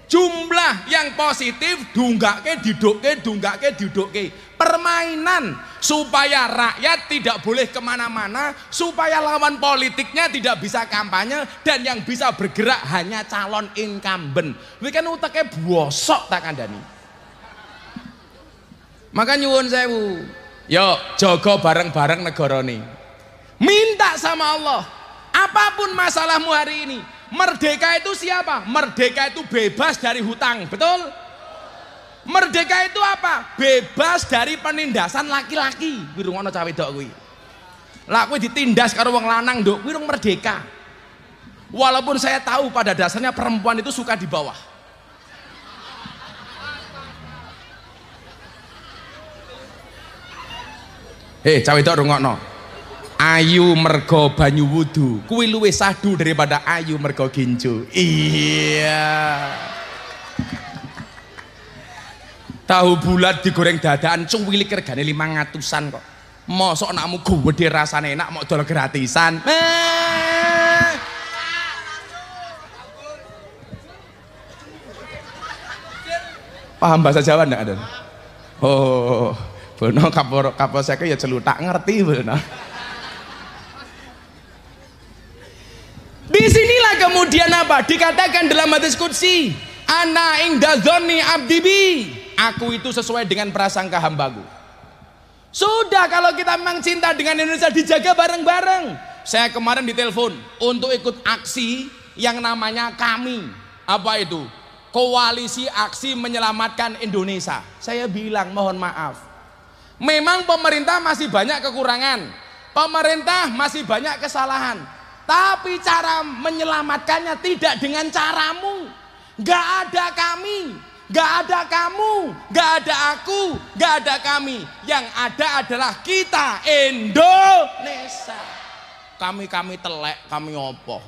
Jumlah yang positif dunggake didukke. Permainan supaya rakyat tidak boleh kemana-mana, supaya lawan politiknya tidak bisa kampanye, dan yang bisa bergerak hanya calon incumbent. Kuwi kan uteke bosok tak kandhani. Maka nyuwun sewu, yo jaga bareng-bareng negara ini. Minta sama Allah, apapun masalahmu hari ini. Merdeka itu siapa? Merdeka itu bebas dari hutang, betul? Merdeka itu apa? Bebas dari penindasan laki-laki. Kuwi rungono cah wedok kuwi. Lah kuwi ditindas karo wong lanang, Nduk, kuwi rung merdeka. Walaupun saya tahu pada dasarnya perempuan itu suka di bawah. Cah wedok rungokno. Ayu mergo banyu wudu kuwi luwih sadu daripada ayu mergo ginjo. Iya. Tahu bulat digoreng dadaan cuwilik regane 500-an kok. Mosok nakmu gede rasane enak mau dol gratisan. Paham bahasa Jawa ndak ada? Oh, bener kapolsek ya celutak ngerti bener. Disinilah kemudian apa? Dikatakan dalam hadis qudsi, ana inda dzanni abdi bi. Aku itu sesuai dengan prasangka hambaku. Sudah, kalau kita memang cinta dengan Indonesia, dijaga bareng-bareng. Saya kemarin ditelepon untuk ikut aksi yang namanya KAMI. Apa itu? Koalisi Aksi Menyelamatkan Indonesia. Saya bilang mohon maaf. Memang pemerintah masih banyak kekurangan. Pemerintah masih banyak kesalahan. Tapi cara menyelamatkannya tidak dengan caramu. Gak ada kami, gak ada kamu, gak ada aku, gak ada kami. Yang ada adalah kita, Indonesia. Kami telek, kami opo.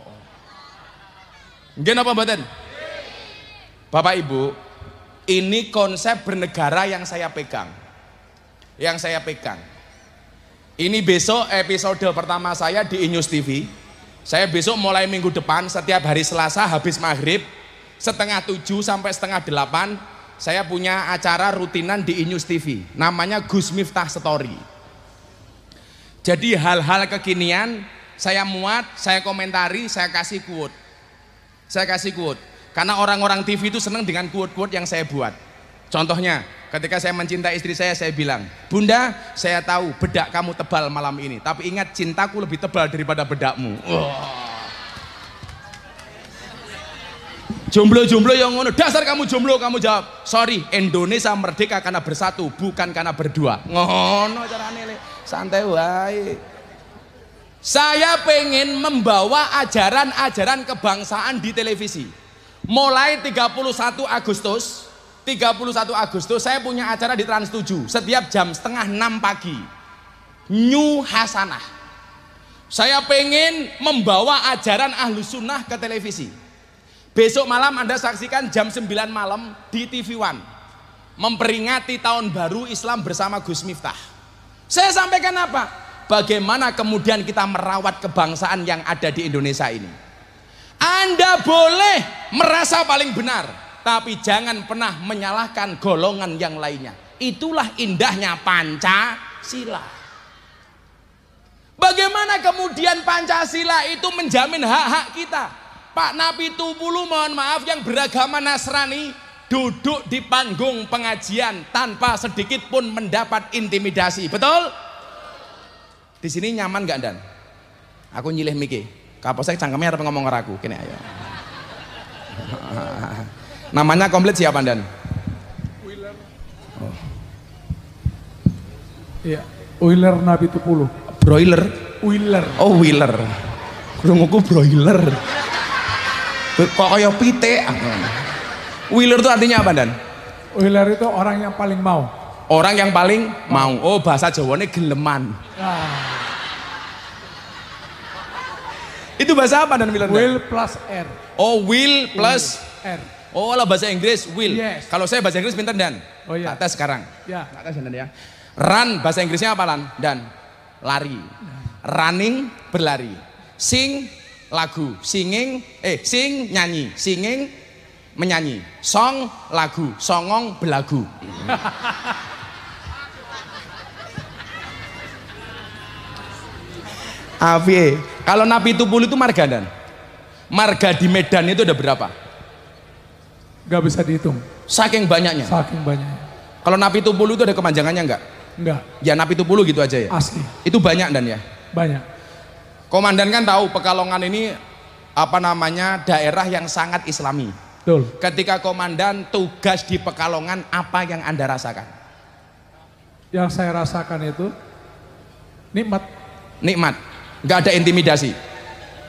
Nggih napa mboten? Bapak Ibu, ini konsep bernegara yang saya pegang. Ini besok episode pertama saya di Inews TV. Saya besok mulai minggu depan setiap hari Selasa habis maghrib 6:30 sampai 7:30 saya punya acara rutinan di Inews TV. Namanya Gus Miftah Story. Jadi hal-hal kekinian saya muat, saya komentari, saya kasih quote. Karena orang-orang TV itu senang dengan quote-quote yang saya buat. Contohnya, ketika saya mencintai istri saya bilang, Bunda, saya tahu bedak kamu tebal malam ini, tapi ingat cintaku lebih tebal daripada bedakmu. Jomblo-jomblo yang ngono, dasar kamu jomblo, kamu jawab, sorry, Indonesia merdeka karena bersatu, bukan karena berdua. Ngono carane, santai wae. Saya pengen membawa ajaran-ajaran kebangsaan di televisi. Mulai 31 Agustus saya punya acara di Trans 7 setiap jam 5:30 pagi. New Hasanah. Saya pengen membawa ajaran Ahlus Sunnah ke televisi. Besok malam Anda saksikan jam 9 malam di TV One. Memperingati tahun baru Islam bersama Gus Miftah. Saya sampaikan apa? Bagaimana kemudian kita merawat kebangsaan yang ada di Indonesia ini. Anda boleh merasa paling benar, tapi jangan pernah menyalahkan golongan yang lainnya. Itulah indahnya Pancasila. Bagaimana kemudian Pancasila itu menjamin hak-hak kita? Pak Napi Tupulu, mohon maaf, yang beragama Nasrani duduk di panggung pengajian tanpa sedikit pun mendapat intimidasi, betul? Di sini nyaman gak Dan? Aku nyilih mikir. Kapolsek cangkemnya harus ngomong ngeraku, kene ayo. Namanya komplit siapa Dan? Wheeler. Oh. Iya, Wheeler Nabi Tupulu. Broiler. Wheeler. Oh Wheeler. Krunguku broiler. Kok kayak pite. Wheeler itu artinya apa Dan? Wheeler itu orang yang paling mau. Orang yang paling mau. Oh bahasa Jawanya geleman. Itu bahasa apa Dan Wheeler? Will plus R. Oh will plus R. Oh lah bahasa Inggris will. Yes. Kalau saya bahasa Inggris pinter Dan. Oh iya. Tak tes sekarang. Ya. Tak tes Dan ya. Run bahasa Inggrisnya apa Dan? Lari. Running berlari. Sing lagu. Sing nyanyi. Singing menyanyi. Song lagu, songong belagu. Afi, kalau Napi Tupul itu marga dan marga di Medan itu ada berapa? Gak bisa dihitung. Saking banyaknya. Saking banyaknya. Kalau Napi Tupul itu ada kepanjangannya enggak? Enggak. Ya Napi Tupul gitu aja ya. Asli. Itu banyak dan ya. Banyak. Komandan kan tahu Pekalongan ini apa namanya daerah yang sangat Islami. Betul. Ketika komandan tugas di Pekalongan, apa yang Anda rasakan? Yang saya rasakan itu nikmat. Nikmat. Nggak ada intimidasi.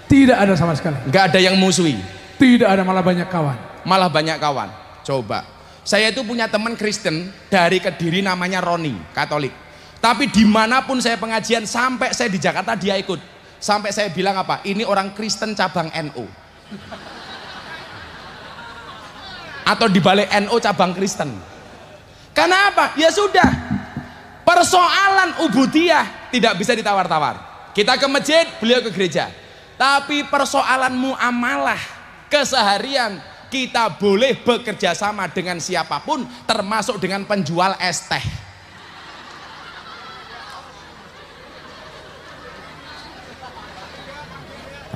Tidak ada sama sekali. Nggak ada yang musuhi. Tidak ada, malah banyak kawan. Malah banyak kawan. Coba. Saya itu punya teman Kristen dari Kediri namanya Roni, Katolik. Tapi dimanapun saya pengajian, sampai saya di Jakarta dia ikut. Sampai saya bilang apa? Ini orang Kristen cabang NU. Atau dibalik NU cabang Kristen. Karena apa? Ya sudah. Persoalan ubudiyah tidak bisa ditawar-tawar. Kita ke masjid, beliau ke gereja. Tapi persoalan muamalah keseharian, kita boleh bekerja sama dengan siapapun, termasuk dengan penjual es teh.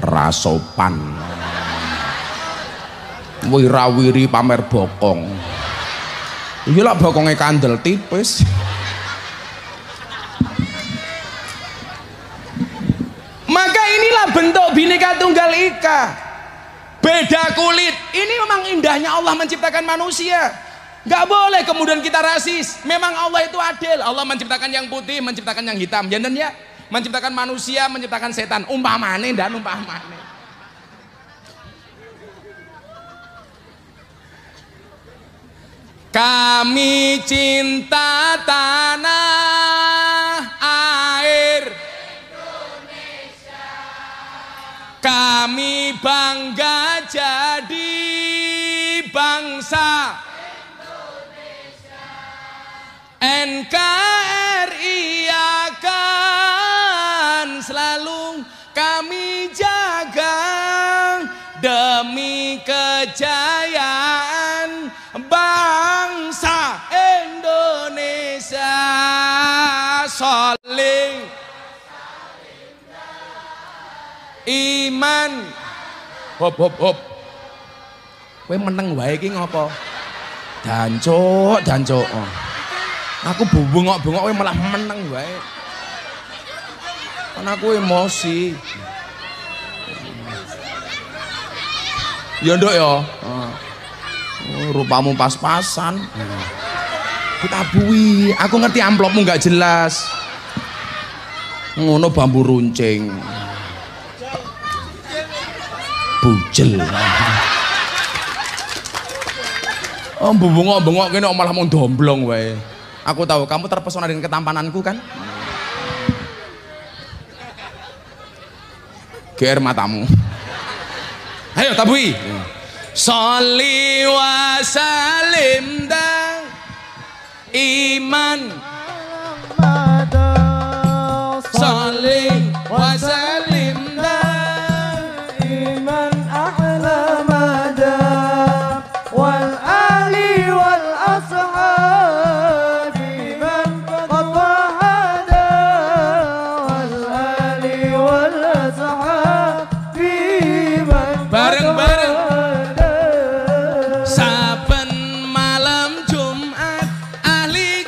Rasopan, wirawiri pamer bokong. Iyalah bokongnya kandel tipis. Maka inilah bentuk Bhinneka Tunggal Ika. Beda kulit. Ini memang indahnya Allah menciptakan manusia. Gak boleh kemudian kita rasis. Memang Allah itu adil. Allah menciptakan yang putih, menciptakan yang hitam. Ya dan ya. Menciptakan manusia, menciptakan setan. Umpamane dan umpamane. Kami cinta tanah air Indonesia. Kami bangga jadi bangsa Indonesia. NKRI akan selalu kami jaga demi kejayaan bangsa Indonesia. Saling iman. Hop hop hop. Kowe meneng wae iki ngopo? Dancuk, dancuk. Aku bengok-bengok kowe malah meneng wae. Kan aku emosi. Ya nduk ya. Rupamu pas-pasan. Ditabui, aku ngerti amplopmu nggak jelas. Ngono bambu runcing. Bujel. Oh, bengok-bengok kene malah mau domblong wae. Aku tahu kamu terpesona dengan ketampananku kan? GR matamu. Ayo tabui. Sholli wa salim dan iman. Sholli wa salim dan iman ahla mada wal ali wal ashab iman qad wahada wal ali wal ashab iman bareng-bareng saben malam Jumat ahli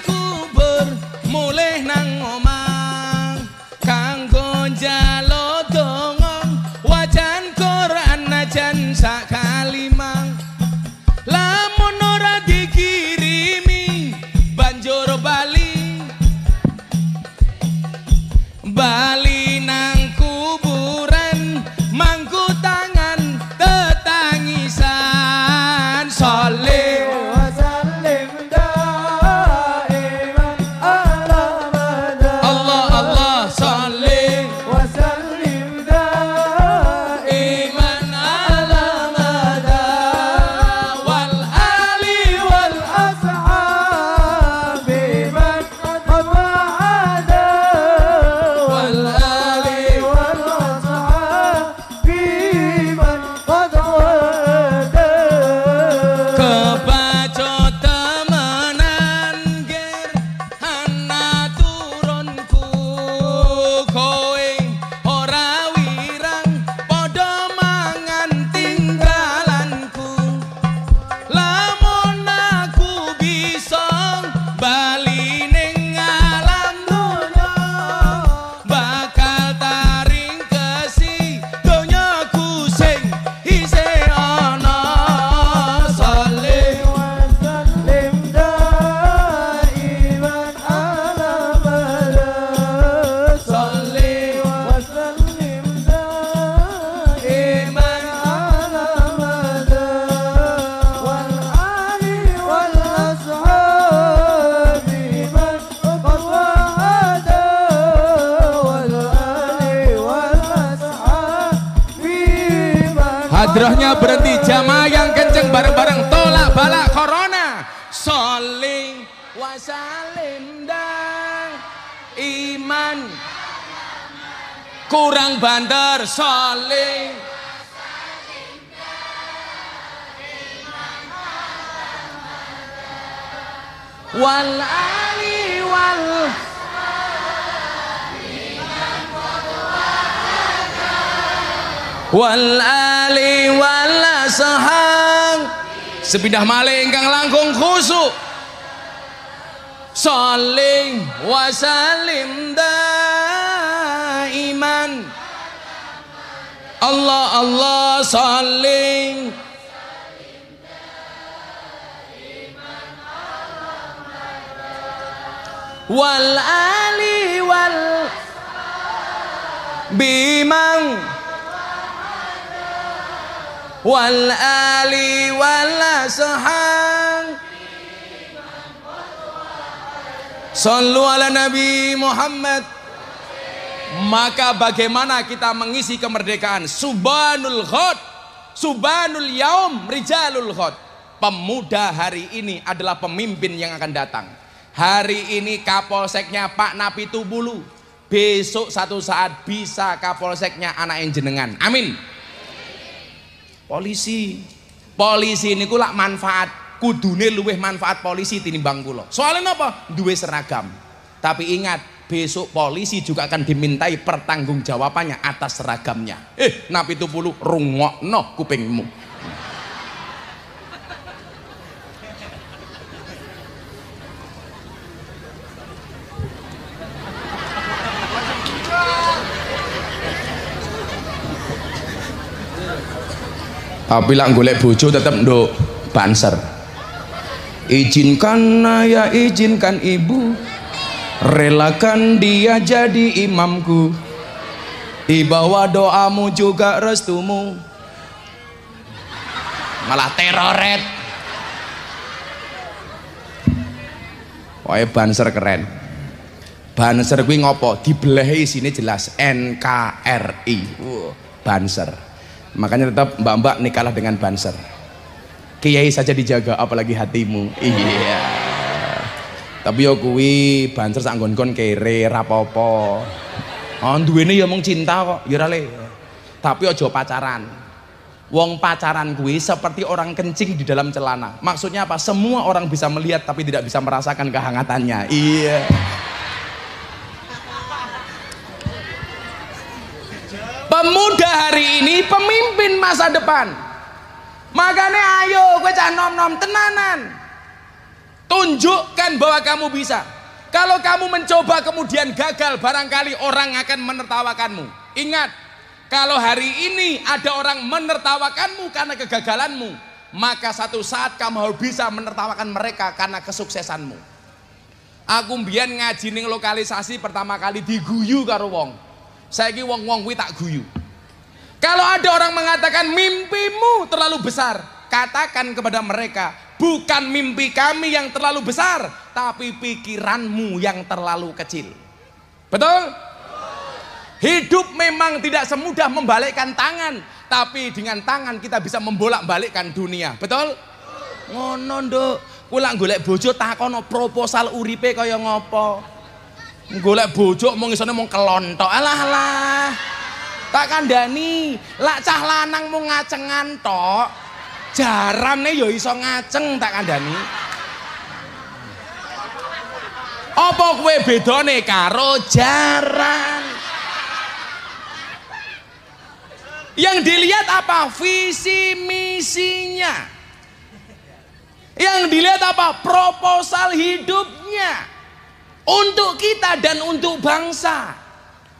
Hadrohnya berhenti, jamaah yang kenceng bareng-bareng tolak balak corona. Sholli wa salim dan iman kurang banter. Sholli wal ali wal wal ali wal sahang sepindah malih ingkang langkung khusuk. Sholli wa salim daiman Allah Allah sholli wal ali wal bimang wal ali wal sahang. Shallu ala Nabi Muhammad. Maka bagaimana kita mengisi kemerdekaan? Subhanul Ghad, Subhanul Yaum, Rijalul Ghad. Pemuda hari ini adalah pemimpin yang akan datang. Hari ini Kapolseknya Pak Napi Tubulu, besok satu saat bisa Kapolseknya anak yang jenengan. Amin. Polisi ini kulak manfaat, kudune luweh manfaat polisi tinimbang kula. Soalnya apa? Duwe seragam. Tapi ingat, besok polisi juga akan dimintai pertanggungjawabannya atas seragamnya. Napi Tubulu, rungokno kupingmu. Tapi lah golek bojo tetep nduk banser. Izinkan ayah, izinkan ibu, relakan dia jadi imamku, di bawah doamu juga restumu. Malah teroret. Wah, banser keren. Banser kuwi ngopo? Dibelehi sini jelas NKRI. Banser. Makanya tetap mbak-mbak nikahlah dengan banser. Kiai saja dijaga, apalagi hatimu. Iya. Tapi yo kuwi banser sak nggon-nggon kere rapopo. Duwene ya mung cinta kok, ya ora le. Tapi aja pacaran. Wong pacaran kuwi seperti orang kencing di dalam celana. Maksudnya apa? Semua orang bisa melihat tapi tidak bisa merasakan kehangatannya. Iya. Pemuda hari ini pemimpin masa depan. Makanya ayo gue cah nom-nom tenanan. Tunjukkan bahwa kamu bisa. Kalau kamu mencoba kemudian gagal, barangkali orang akan menertawakanmu. Ingat, kalau hari ini ada orang menertawakanmu karena kegagalanmu, maka satu saat kamu harus bisa menertawakan mereka karena kesuksesanmu. Aku mbiyen ngaji ning lokalisasi pertama kali diguyu karo wong. Saiki wong-wong kuwi tak guyu. Kalau ada orang mengatakan mimpimu terlalu besar, katakan kepada mereka, bukan mimpi kami yang terlalu besar, tapi pikiranmu yang terlalu kecil. Betul? Hidup memang tidak semudah membalikkan tangan, tapi dengan tangan kita bisa membolak-balikkan dunia. Betul? Ngono nduk. Kula golek bojo takono proposal uripe kaya ngopo. Golek bojo mung isone mung kelontok. Alah. Tak kandhani, lak cah lanang mung ngacengan tok. Jarane ya iso ngaceng tak kandhani. Apa kowe bedane karo jaran? Yang dilihat apa? Visi misinya. Yang dilihat apa? Proposal hidupnya. Untuk kita dan untuk bangsa.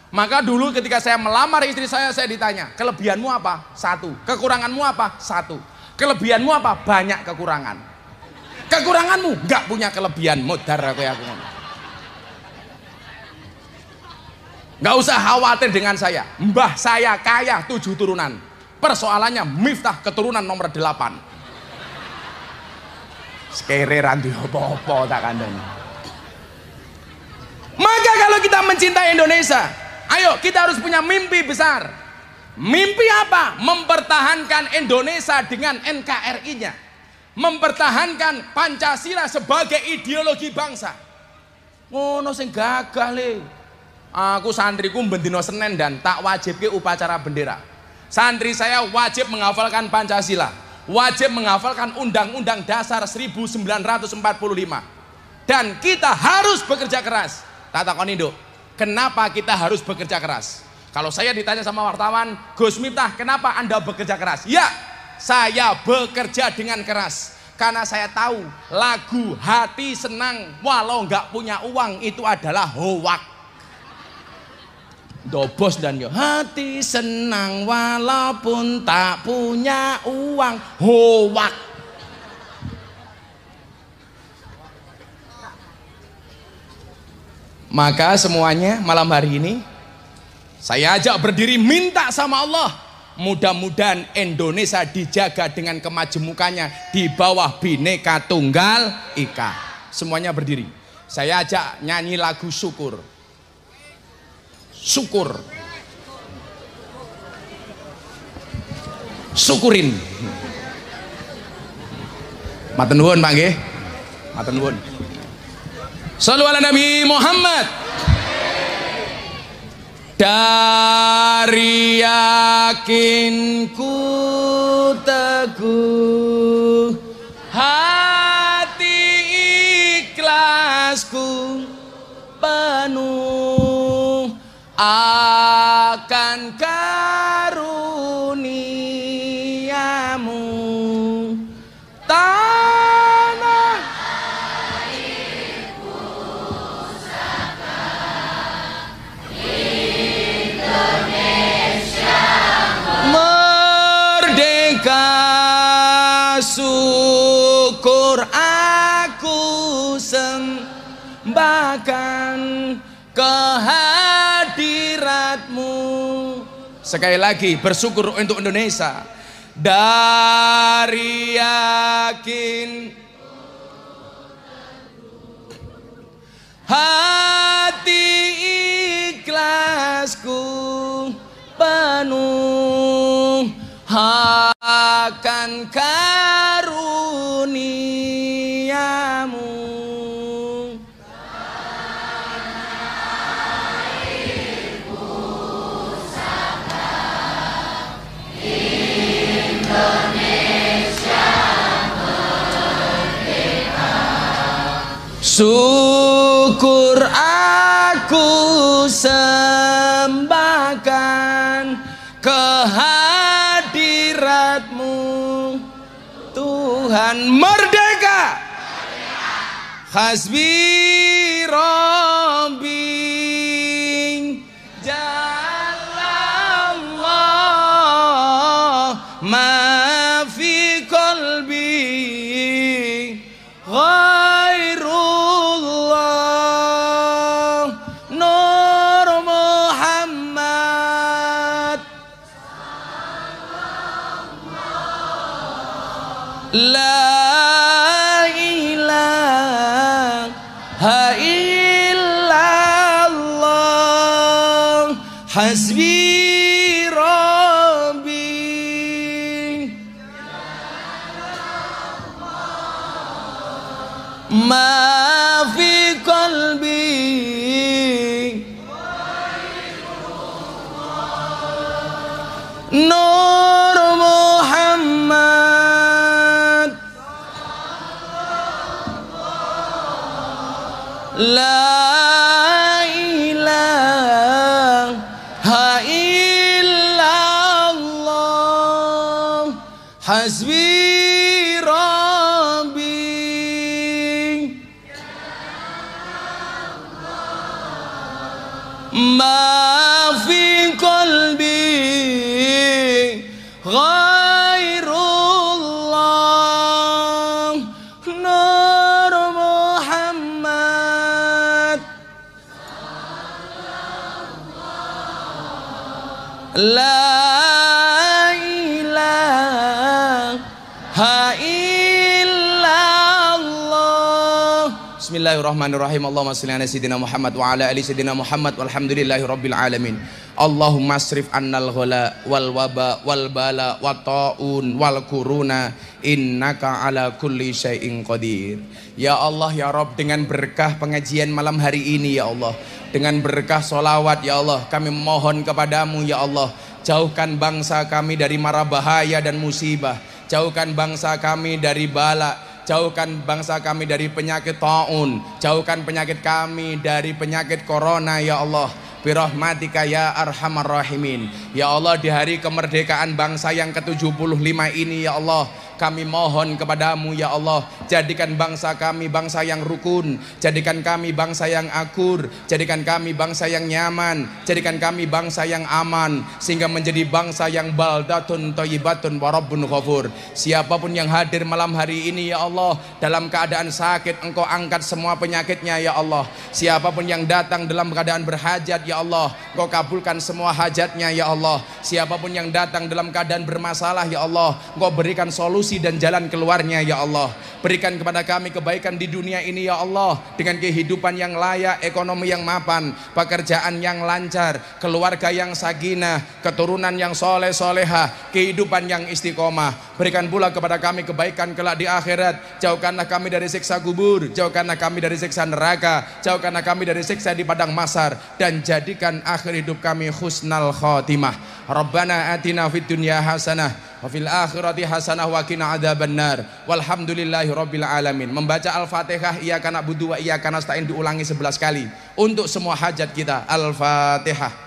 Maka dulu ketika saya melamar istri saya ditanya, kelebihanmu apa? 1. Kekuranganmu apa? 1. Kelebihanmu apa? Banyak kekurangan. Kekuranganmu? Enggak punya kelebihan. Modar aku ngomong. Enggak usah khawatir dengan saya. Mbah saya kaya 7 turunan. Persoalannya Miftah keturunan nomor 8. Sekere randu apa-apa tak kandani. Maka kalau kita mencintai Indonesia, ayo kita harus punya mimpi besar. Mimpi apa? Mempertahankan Indonesia dengan NKRI-nya, mempertahankan Pancasila sebagai ideologi bangsa. Ngono sing gagah le. Aku santriku bendino Senin dan tak wajib ke upacara bendera. Santri saya wajib menghafalkan Pancasila, wajib menghafalkan Undang-Undang Dasar 1945. Dan kita harus bekerja keras. Tak takoni Nduk, kenapa kita harus bekerja keras? Kalau saya ditanya sama wartawan, Gus Miftah, kenapa Anda bekerja keras? Ya, saya bekerja dengan keras karena saya tahu lagu Hati Senang Walau Nggak Punya Uang itu adalah hoak. Dobos dan yo, hati senang walaupun tak punya uang, hoak. Maka semuanya malam hari ini saya ajak berdiri minta sama Allah, mudah-mudahan Indonesia dijaga dengan kemajemukannya di bawah Bhinneka Tunggal Ika. Semuanya berdiri. Saya ajak nyanyi lagu syukur. Syukur. Syukurin. Matur nuwun Pak nggih. Matur nuwun. Shallu ala Nabi Muhammad. Dari yakinku teguh, hati ikhlasku penuh akan karuniamu, tanah airku Indonesia merdeka, syukur aku sembahkan kehadiratmu. Sekali lagi bersyukur untuk Indonesia. Dari yakin hati ikhlasku penuh akan karuniamu. Syukur aku sembahkan kehadiratmu, Tuhan. Merdeka, Hasbi Rabbi Jalallah ma fi qalbi ghairullah Nur Muhammad La ilaha illallah Hasbi Rabbi ma fi qalbi Nur Muhammad La ilaha illallah Hasbi Rabbi ma fi qalbi ghairullah Nur Muhammad La ilaha illallah Bismillahirrahmanirrahim. Allahumma shalli ala sayyidina Muhammad wa ala ali sayyidina Muhammad walhamdulillahi rabbil alamin. Allahumma asrif annal ghala wal waba wal bala wat taun wal kuruna innaka ala kulli syai'in qadir. Ya Allah ya Rabb, dengan berkah pengajian malam hari ini ya Allah, dengan berkah solawat ya Allah, kami mohon kepadamu ya Allah, jauhkan bangsa kami dari mara bahaya dan musibah, jauhkan bangsa kami dari bala, jauhkan bangsa kami dari penyakit taun, jauhkan penyakit kami dari penyakit corona ya Allah, birahmatika ya arhamar rahimin. Ya Allah, di hari kemerdekaan bangsa yang ke-75 ini ya Allah, kami mohon kepadamu ya Allah, jadikan bangsa kami bangsa yang rukun, jadikan kami bangsa yang akur, jadikan kami bangsa yang nyaman, jadikan kami bangsa yang aman, sehingga menjadi bangsa yang baldatun thayyibatun wa rabbun ghafur. Siapapun yang hadir malam hari ini ya Allah, dalam keadaan sakit, Engkau angkat semua penyakitnya ya Allah. Siapapun yang datang dalam keadaan berhajat ya Allah, Engkau kabulkan semua hajatnya ya Allah. Siapapun yang datang dalam keadaan bermasalah ya Allah, Engkau berikan solusi dan jalan keluarnya ya Allah. Berikan kepada kami kebaikan di dunia ini ya Allah, dengan kehidupan yang layak, ekonomi yang mapan, pekerjaan yang lancar, keluarga yang sakinah, keturunan yang soleh soleha, kehidupan yang istiqomah. Berikan pula kepada kami kebaikan kelak di akhirat. Jauhkanlah kami dari siksa kubur, jauhkanlah kami dari siksa neraka, jauhkanlah kami dari siksa di padang mahsyar, dan jadikan akhir hidup kami husnal khotimah. Rabbana atina fid dunya hasanah wa fil akhirati hasanah wa qina adzabannar. Walhamdulillahi rabbil alamin. Membaca Al-Fatihah iyyaka na'budu wa iyyaka nasta'in diulangi 11 kali untuk semua hajat kita. Al-Fatihah.